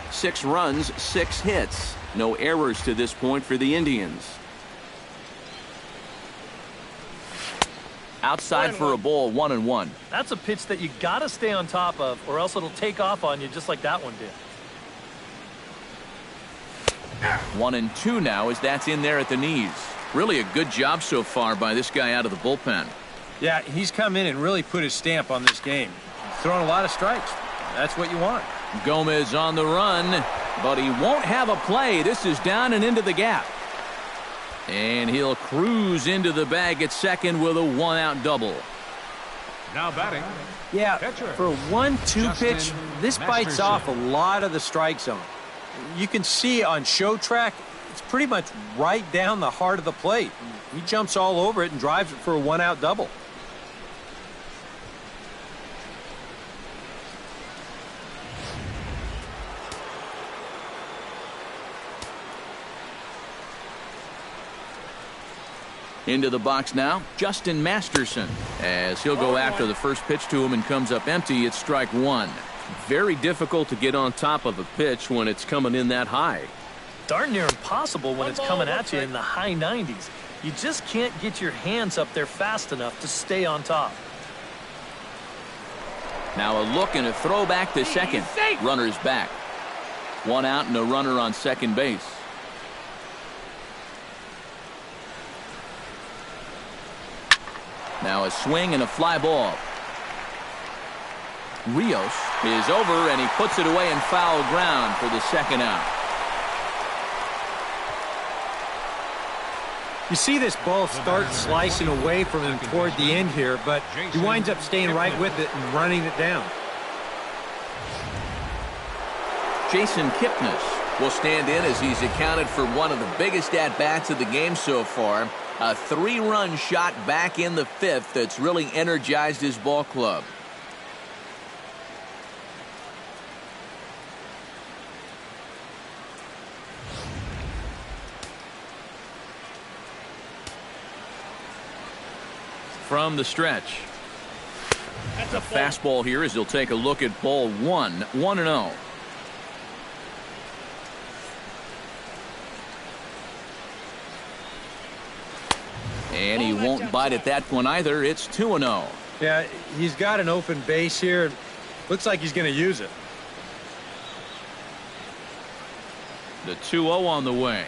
6 runs, 6 hits. No errors to this point for the Indians. Outside for a ball, 1-1. That's a pitch that you got to stay on top of, or else it'll take off on you just like that one did. 1-2 now as that's in there at the knees. Really a good job so far by this guy out of the bullpen. Yeah, he's come in and really put his stamp on this game. He's throwing a lot of strikes. That's what you want. Gomez on the run, but he won't have a play. This is down and into the gap. And he'll cruise into the bag at second with a 1-out double. Now batting. Yeah, for a 1-2 pitch, this bites off a lot of the strike zone. You can see on show track, it's pretty much right down the heart of the plate. He jumps all over it and drives it for a 1-out double. Into the box now, Justin Masterson, as he'll go after the first pitch to him and comes up empty. It's strike 1. Very difficult to get on top of a pitch when it's coming in that high. Darn near impossible when it's coming at you in the high 90s. You just can't get your hands up there fast enough to stay on top. Now a look and a throw back to second. Runner's back. 1 out and a runner on second base. Now a swing and a fly ball. Rios is over, and he puts it away in foul ground for the 2nd out. You see this ball start slicing away from him toward the end here, but he winds up staying right with it and running it down. Jason Kipnis will stand in as he's accounted for one of the biggest at-bats of the game so far. A 3-run shot back in the 5th that's really energized his ball club. From the stretch. The fastball here as he'll take a look at ball 1, 1-0. And he won't bite at that one either. It's 2-0. Yeah, he's got an open base here. Looks like he's going to use it. The 2-0 on the way.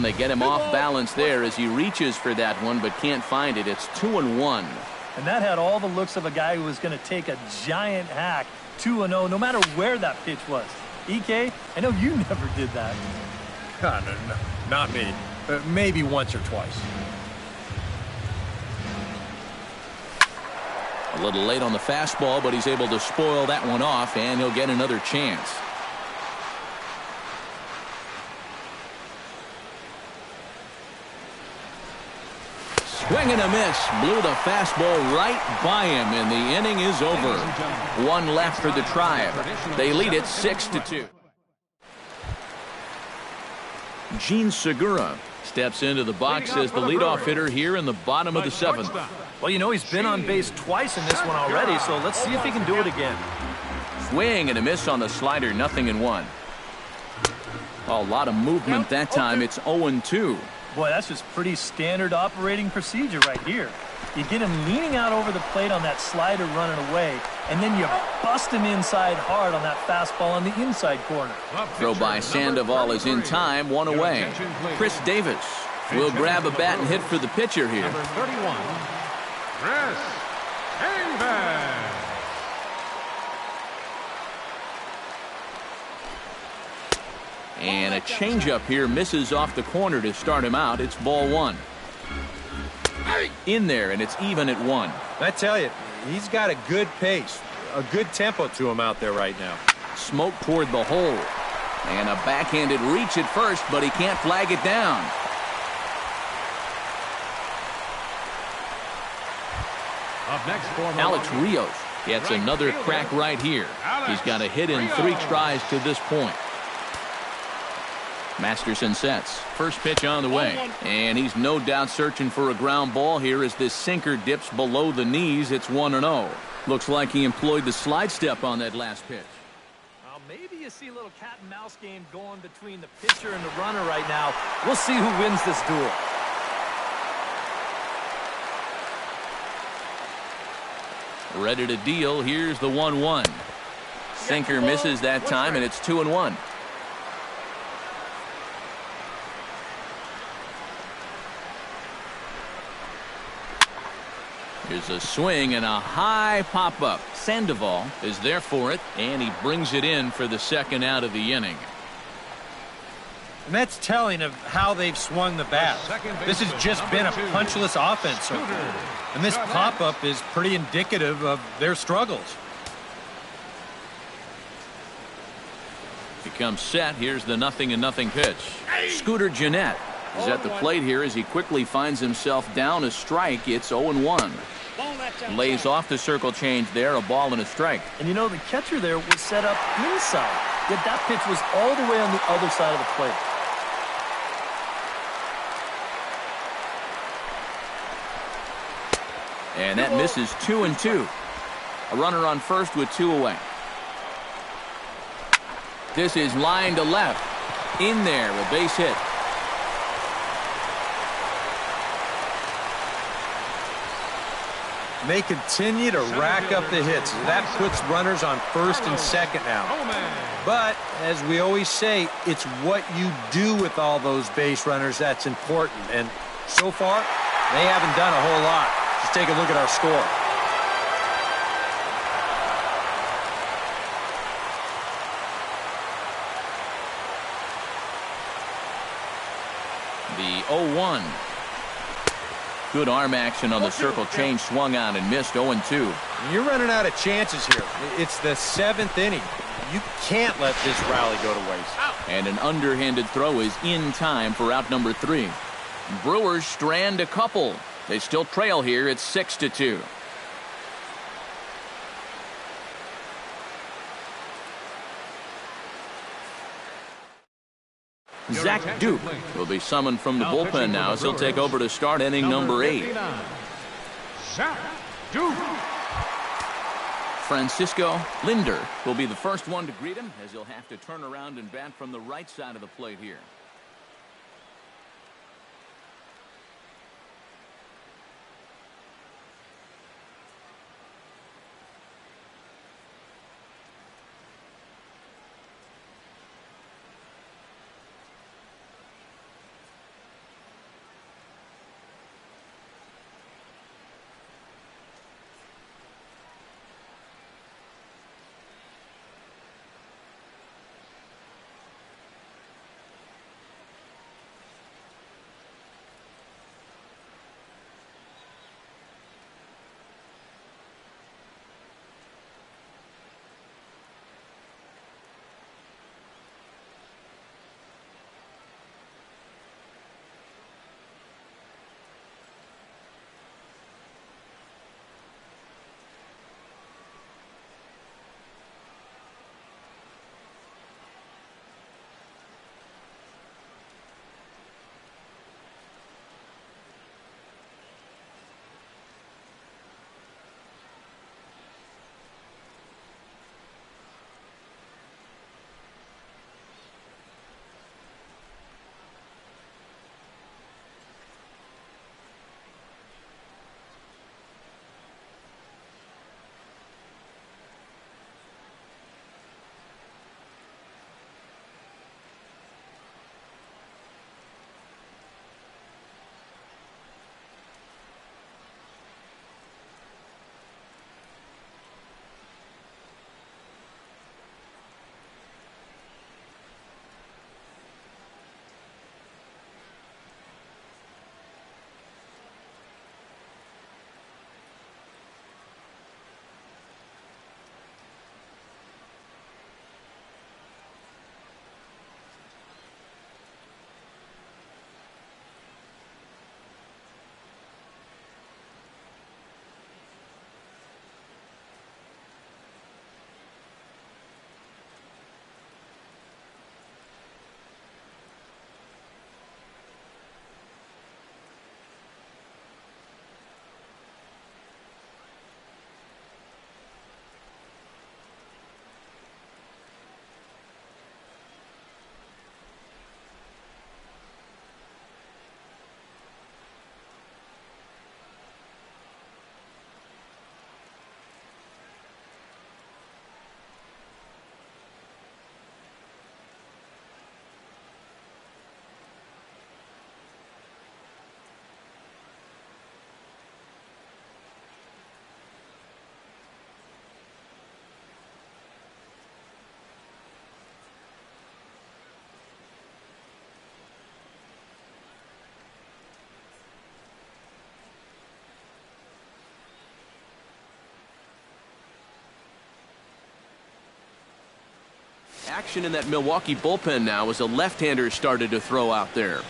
They get him off balance there as he reaches for that one but can't find it. It's 2-1. And that had all the looks of a guy who was going to take a giant hack. 2-0 no matter where that pitch was. EK, I know you never did that. No, not me. Maybe once or twice. A little late on the fastball, but he's able to spoil that one off, and he'll get another chance. Swing and a miss. Blew the fastball right by him, and the inning is over. One left for the Tribe. They lead it 6-2. Gene Segura steps into the box as the leadoff hitter here in the bottom of the 7th. Well, you know, he's been on base twice in this one already, so let's see if he can do it again. Swing and a miss on the slider, 0-1. A lot of movement that time. It's 0-2. Boy, that's just pretty standard operating procedure right here. You get him leaning out over the plate on that slider running away, and then you bust him inside hard on that fastball on the inside corner. Throw by Sandoval is in time, 1 away. Chris Davis will grab a bat and hit for the pitcher here. Number 31, Chris Davis. And a changeup here misses off the corner to start him out. It's ball 1. In there, and it's even at 1. I tell you, he's got a good pace, a good tempo to him out there right now. Smoke toward the hole. And a backhanded reach at first, but he can't flag it down. Up next for Alex Rios gets another crack right here. He's got a hit in 3 tries to this point. Masterson sets. First pitch on the way. And he's no doubt searching for a ground ball here as this sinker dips below the knees. It's 1-0. Looks like he employed the slide step on that last pitch. Well, maybe you see a little cat and mouse game going between the pitcher and the runner right now. We'll see who wins this duel. Ready to deal. Here's the 1-1. Sinker misses that time, and it's 2-1. Here's a swing and a high pop-up. Sandoval is there for it, and he brings it in for the second out of the inning. And that's telling of how they've swung the bat. This has just been a punchless offense so far. And this pop-up is pretty indicative of their struggles. He comes set. Here's the 0-0 pitch. Scooter Gennett is at the plate here as he quickly finds himself down a strike. It's 0-1. Lays off the circle change there, a ball and a strike. And you know, the catcher there was set up inside, yet that pitch was all the way on the other side of the plate. And that misses 2-2. A runner on first with 2 away. This is line to left. In there, a base hit. They continue to rack up the hits. That puts runners on first and second now. But, as we always say, it's what you do with all those base runners that's important. And so far, they haven't done a whole lot. Just take a look at our score. The 0-1 Good arm action on the circle change, swung on and missed. 0-2. You're running out of chances here. It's the 7th inning. You can't let this rally go to waste. And an underhanded throw is in time for out number 3. Brewers strand a couple. They still trail here. It's 6-2. Zach Duke will be summoned from the bullpen now as he'll take over to start inning number 8. Zach Duke. Francisco Linder will be the first one to greet him as he'll have to turn around and bat from the right side of the plate here. Action in that Milwaukee bullpen now as a left-hander started to throw out there.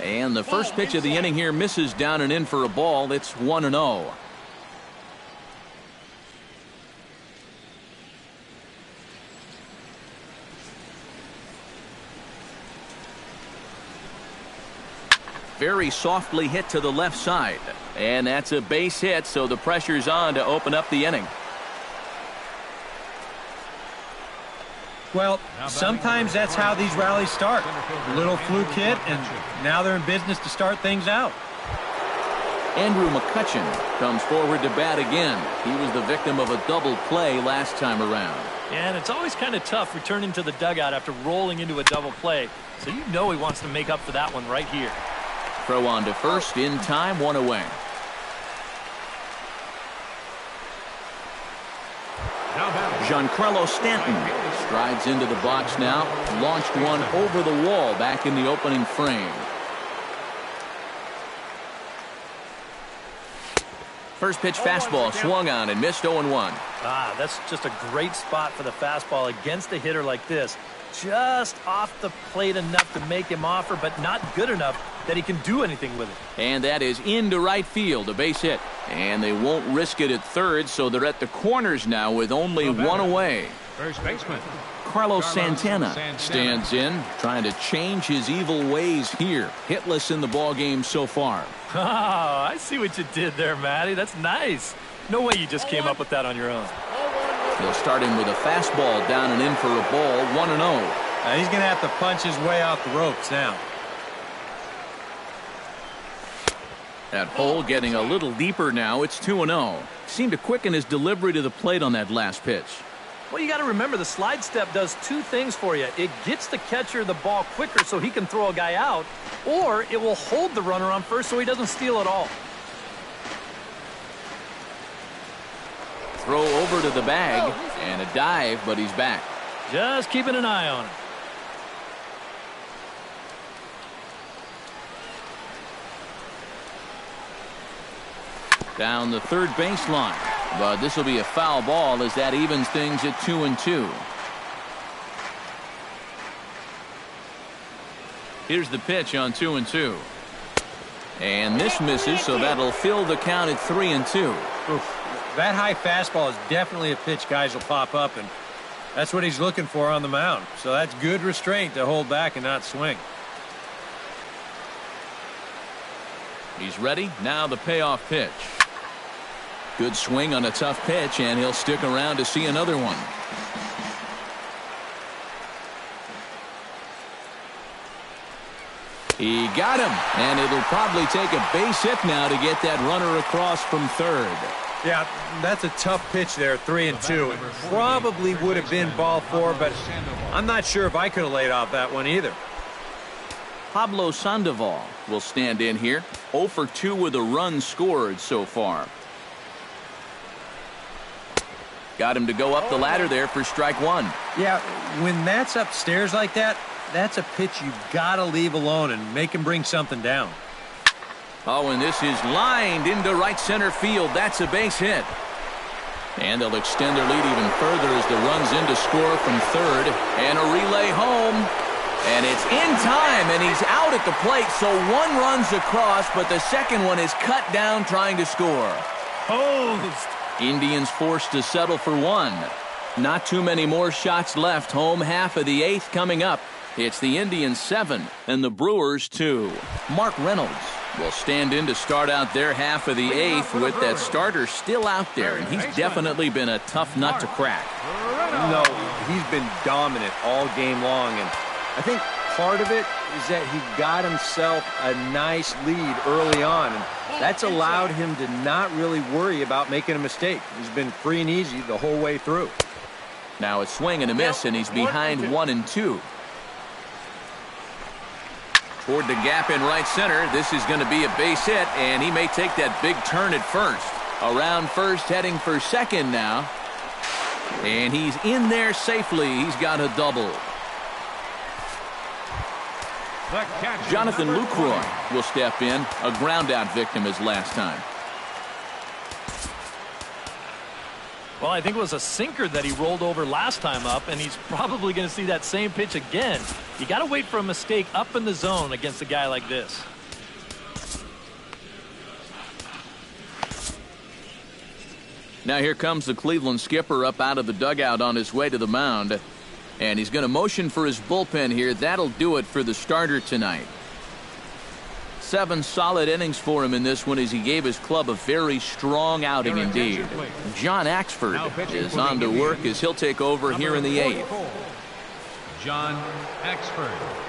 And the first pitch of the inning here misses down and in for a ball. It's 1-0. Very softly hit to the left side. And that's a base hit, so the pressure's on to open up the inning. Well, sometimes that's how these rallies start. A little fluke hit, and now they're in business to start things out. Andrew McCutchen comes forward to bat again. He was the victim of a double play last time around. Yeah, and it's always kind of tough returning to the dugout after rolling into a double play. So you know he wants to make up for that one right here. Throw on to first in time, 1 away. Giancarlo Stanton strides into the box now. Launched one over the wall back in the opening frame. First pitch fastball swung on and missed 0-1. That's just a great spot for the fastball against a hitter like this. Just off the plate enough to make him offer, but not good enough that he can do anything with it. And that is into right field, a base hit. And they won't risk it at third, so they're at the corners now with only one away. First baseman Carlos Santana stands in, trying to change his evil ways here. Hitless in the ball game so far. Oh, I see what you did there, Matty. That's nice. No way you just came up with that on your own. They'll start him with a fastball down and in for a ball, 1-0. Now he's going to have to punch his way off the ropes now. That hole getting a little deeper now. It's 2-0. Seemed to quicken his delivery to the plate on that last pitch. Well, you got to remember the slide step does two things for you. It gets the catcher the ball quicker so he can throw a guy out, or it will hold the runner on first so he doesn't steal at all. Throw over to the bag and a dive, but he's back. Just keeping an eye on him. Down the third baseline. But this will be a foul ball as that evens things at 2-2. Here's the pitch on 2-2. And this misses, so that'll fill the count at 3-2. That high fastball is definitely a pitch guys will pop up, and that's what he's looking for on the mound. So that's good restraint to hold back and not swing. He's ready. Now the payoff pitch. Good swing on a tough pitch, and he'll stick around to see another one. He got him, and it'll probably take a base hit now to get that runner across from third. Yeah, that's a tough pitch there, 3-2. It probably would have been ball 4, but I'm not sure if I could have laid off that one either. Pablo Sandoval will stand in here. 0 for 2 with a run scored so far. Got him to go up the ladder there for strike one. Yeah, when that's upstairs like that, that's a pitch you got to leave alone and make him bring something down. Oh, and this is lined into right center field. That's a base hit. And they'll extend their lead even further as the run's in to score from third. And a relay home. And it's in time, and he's out at the plate, so one runs across, but the second one is cut down trying to score. Posed. Indians forced to settle for one. Not too many more shots left. Home half of the 8th coming up. It's the Indians 7 and the Brewers 2. Mark Reynolds will stand in to start out their half of the 8th with that starter still out there, and he's definitely been a tough nut to crack. No, he's been dominant all game long, and I think part of it is that he got himself a nice lead early on, and that's allowed him to not really worry about making a mistake. He's been free and easy the whole way through. Now a swing and a miss, and he's behind 1-2. Toward the gap in right center. This is going to be a base hit, and he may take that big turn at first. Around first, heading for second now. And he's in there safely. He's got a double. Jonathan Lucroy will step in. A ground-out victim his last time. Well, I think it was a sinker that he rolled over last time up, and he's probably going to see that same pitch again. You got to wait for a mistake up in the zone against a guy like this. Now here comes the Cleveland skipper up out of the dugout on his way to the mound. And he's going to motion for his bullpen here. That'll do it for the starter tonight. 7 solid innings for him in this one as he gave his club a very strong outing indeed. John Axford is on to work as he'll take over here in the 8th. John Axford.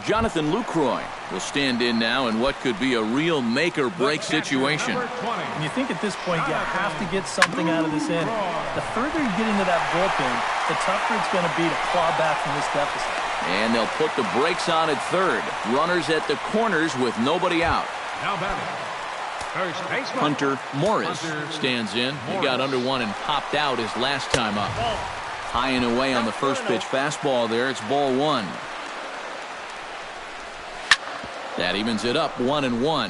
Jonathan Lucroy will stand in now in what could be a real make-or-break situation. And you think at this point you have to get something out of this inning. The further you get into that bullpen, the tougher it's going to be to claw back from this deficit. And they'll put the brakes on at third. Runners at the corners with nobody out. Now batting, first baseman Hunter Morris stands in. He got under one and popped out his last time up. High and away on the first pitch fastball there. It's ball one. That evens it up 1-1.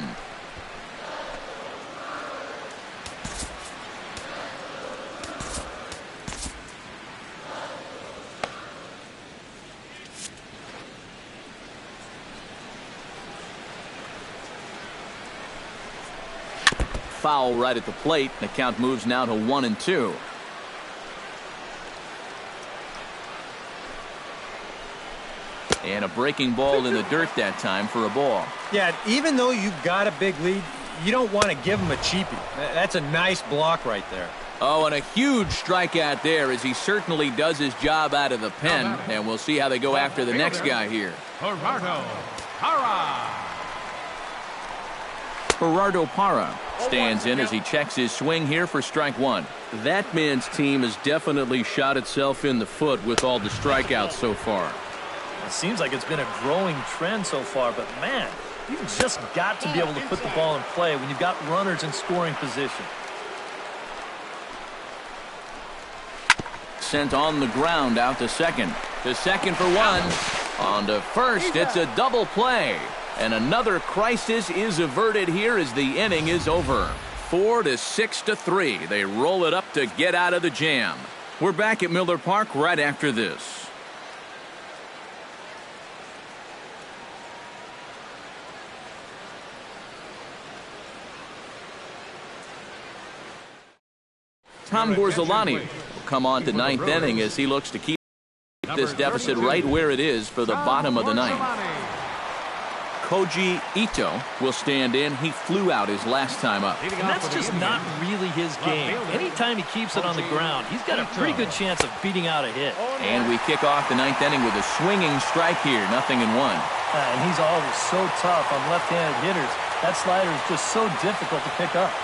Foul right at the plate. The count moves now to 1-2. And a breaking ball in the dirt that time for a ball. Yeah, even though you've got a big lead, you don't want to give him a cheapie. That's a nice block right there. Oh, and a huge strikeout there as he certainly does his job out of the pen. And we'll see how they go after the next guy here. Gerardo Parra stands in as he checks his swing here for strike one. That man's team has definitely shot itself in the foot with all the strikeouts so far. It seems like it's been a growing trend so far, but man, you've just got to be able to put the ball in play when you've got runners in scoring position. Sent on the ground out to second. To second for one. On to first, it's a double play. And another crisis is averted here as the inning is over. 4-6-3. They roll it up to get out of the jam. We're back at Miller Park right after this. Tom Gorzolani will come on to ninth inning as he looks to keep this deficit right where it is for the bottom of the ninth. Koji Ito will stand in. He flew out his last time up. And that's just not really his game. Anytime he keeps it on the ground, he's got a pretty good chance of beating out a hit. And we kick off the ninth inning with a swinging strike here, 0-1. And he's always so tough on left-handed hitters. That slider is just so difficult to pick up.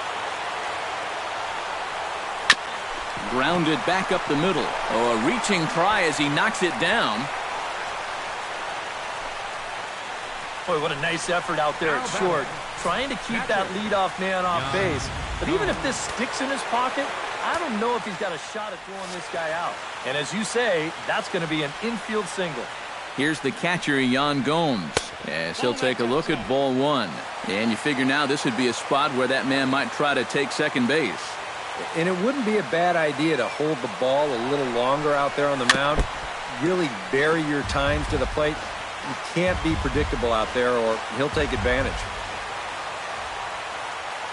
Grounded back up the middle. Oh, a reaching try as he knocks it down. Boy, what a nice effort out there at short. Trying to keep that leadoff man off base. But even if this sticks in his pocket, I don't know if he's got a shot at throwing this guy out. And as you say, that's going to be an infield single. Here's the catcher, Yan Gomes, as he'll take a look at ball one. And you figure now this would be a spot where that man might try to take second base. And it wouldn't be a bad idea to hold the ball a little longer out there on the mound. Really bury your times to the plate. You can't be predictable out there or he'll take advantage.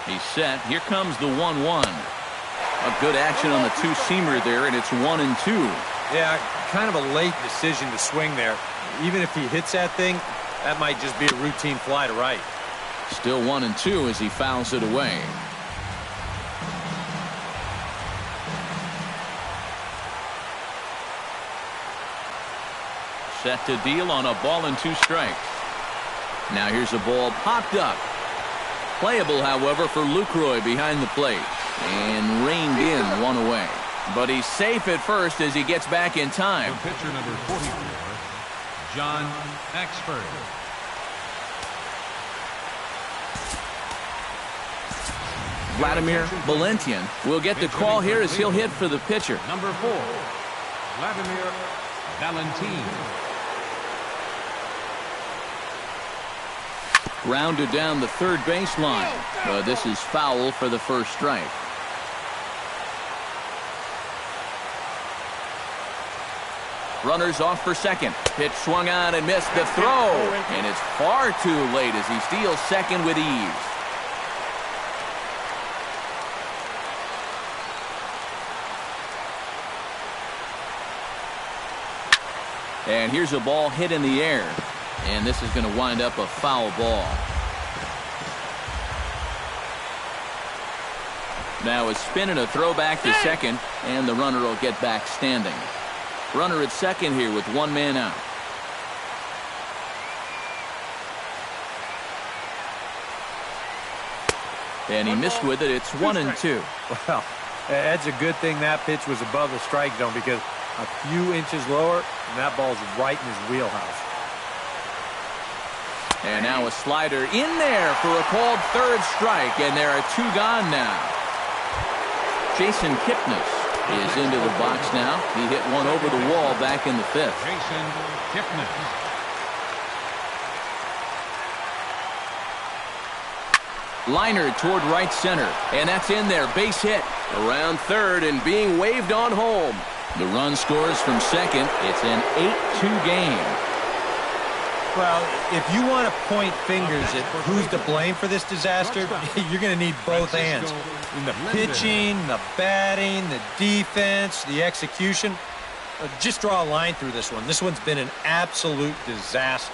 He's set. Here comes the 1-1. A good action on the two-seamer there, and it's 1-2. Yeah, kind of a late decision to swing there. Even if he hits that thing, that might just be a routine fly to right. Still 1-2 as he fouls it away. Set to deal on a ball and two strikes. Now here's a ball popped up. Playable, however, for Lucroy behind the plate. And reined in one away. But he's safe at first as he gets back in time. The pitcher number 44, John Axford. Vladimir Valentian will get the call here as he'll hit for the pitcher. Number 4, Vladimir Valentin. Grounded down the third baseline. But this is foul for the first strike. Runners off for second. Pitch swung on and missed the throw. And it's far too late as he steals second with ease. And here's a ball hit in the air. And this is going to wind up a foul ball. Now a spin and a throw back to second, and the runner will get back standing. Runner at second here with one man out. And he missed with it. It's 1-2. Well, that's a good thing that pitch was above the strike zone, because a few inches lower, and that ball's right in his wheelhouse. And now a slider in there for a called third strike, and there are 2 gone now. Jason Kipnis is into the box now. He hit one over the wall back in the 5th. Jason Kipnis. Liner toward right center, and that's in there. Base hit. Around third and being waved on home. The run scores from second. It's an 8-2 game. Well, if you want to point fingers at who's to blame for this disaster, you're going to need both hands. In the pitching, the batting, the defense, the execution. Just draw a line through this one. This one's been an absolute disaster.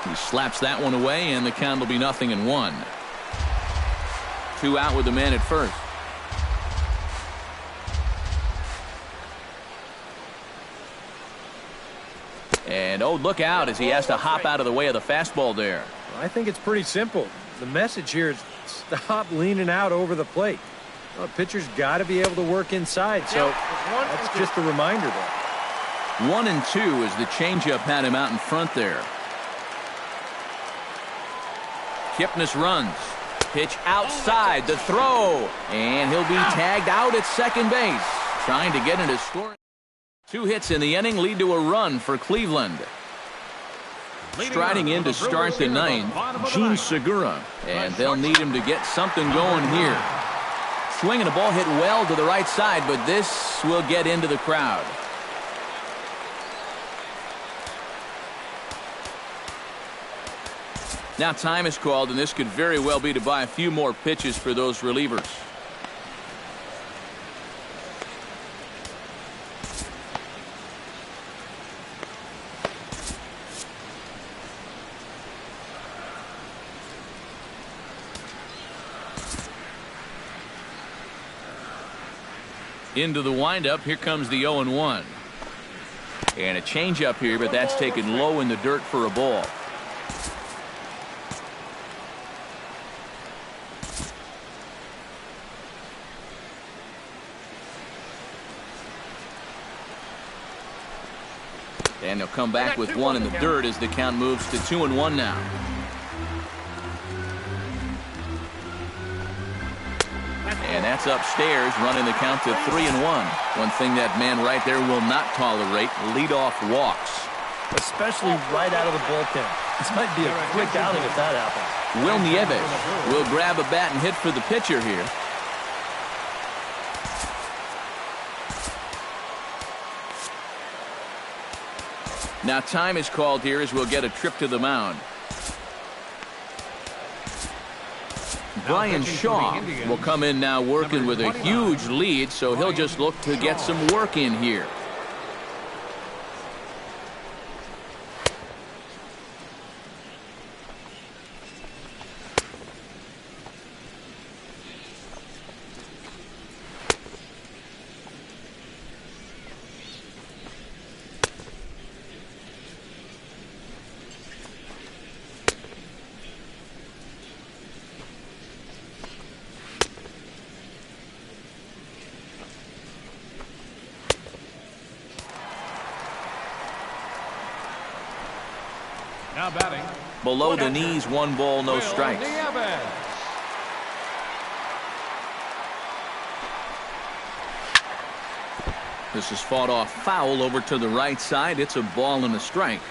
He slaps that one away, and the count will be 0-1. 2 out with the man at first. And, oh, look out as he has to hop out of the way of the fastball there. I think it's pretty simple. The message here is stop leaning out over the plate. Well, pitcher's got to be able to work inside, so that's just a reminder there. 1-2 as the changeup had him out in front there. Kipnis runs. Pitch outside. The throw. And he'll be tagged out at second base. Trying to get into scoring. 2 hits in the inning lead to a run for Cleveland. Striding in to start the 9th, Gene Segura. And they'll need him to get something going here. Swinging a ball hit well to the right side, but this will get into the crowd. Now time is called, and this could very well be to buy a few more pitches for those relievers. Into the windup. Here comes the 0-1. And a changeup here, but that's taken low in the dirt for a ball. And they'll come back with one in the dirt as the count moves to 2-1 now. And that's upstairs, running the count to 3-1. One thing that man right there will not tolerate, leadoff walks. Especially right out of the bullpen. This might be a quick outing if that happens. Will Nieves will grab a bat and hit for the pitcher here. Now time is called here as we'll get a trip to the mound. Brian Shaw will come in now working with a huge lead, so he'll just look to get some work in here. Now batting. Below the knees, 1 ball, no strikes. This is fought off foul over to the right side. It's a ball and a strike.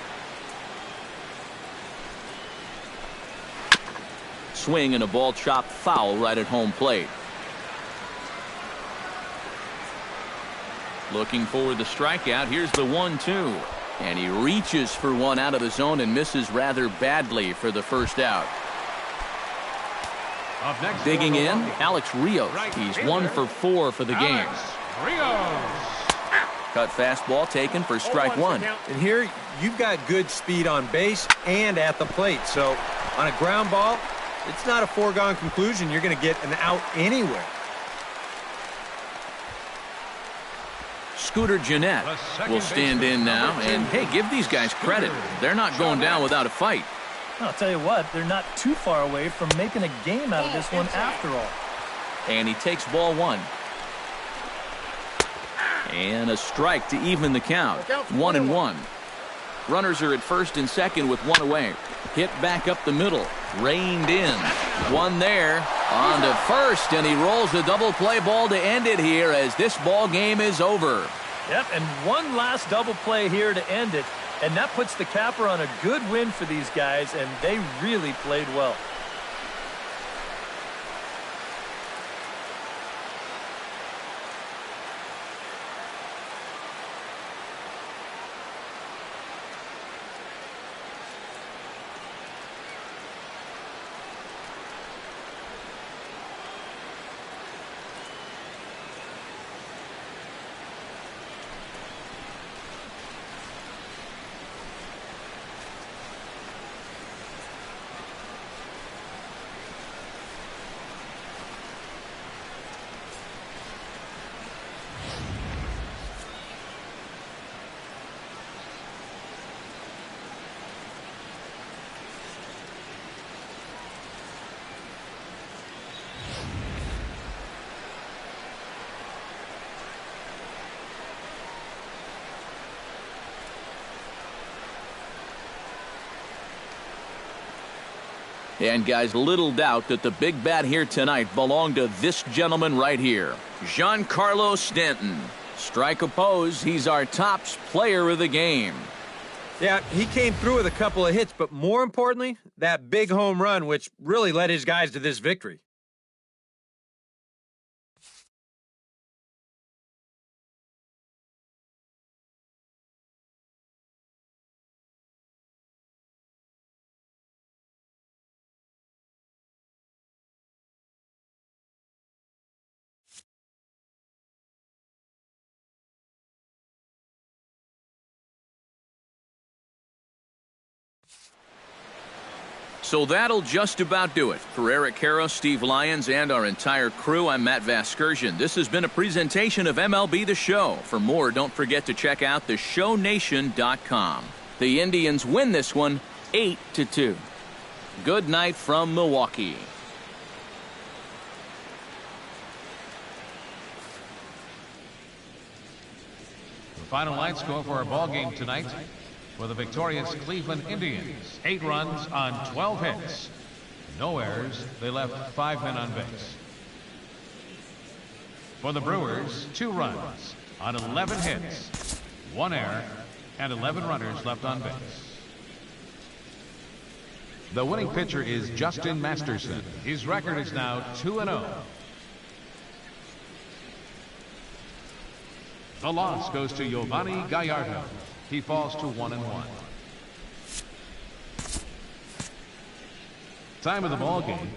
Swing and a ball chopped foul right at home plate. Looking for the strikeout. Here's the 1-2. And he reaches for one out of the zone and misses rather badly for the first out. Digging in, Alex Rios. He's 1 for 4 for the game. Cut fastball taken for strike 1. And here you've got good speed on base and at the plate. So on a ground ball, it's not a foregone conclusion you're going to get an out anywhere. Scooter Gennett will stand in now, and hey, give these guys credit. They're not going down without a fight. I'll tell you what, they're not too far away from making a game out of this one after all. And he takes ball one. And a strike to even the count. 1-1. Runners are at first and second with one away. Hit back up the middle. Reined in. One there. On to first, and he rolls a double play ball to end it here as this ball game is over. Yep, and one last double play here to end it. And that puts the capper on a good win for these guys, and they really played well. And guys, little doubt that the big bat here tonight belonged to this gentleman right here, Giancarlo Stanton. Strike oppose, he's our top player of the game. Yeah, he came through with a couple of hits, but more importantly, that big home run, which really led his guys to this victory. So that'll just about do it. For Eric Karros, Steve Lyons, and our entire crew, I'm Matt Vasgersian. This has been a presentation of MLB The Show. For more, don't forget to check out theshownation.com. The Indians win this one 8-2. Good night from Milwaukee. The final line score for our ball game tonight for the victorious Cleveland Indians: 8 runs on 12 hits. No errors. They left 5 men on base. For the Brewers, 2 runs on 11 hits, 1 error, and 11 runners left on base. The winning pitcher is Justin Masterson. His record is now 2-0. The loss goes to Giovanni Gallardo. He falls to 1-1. Time of the ball game,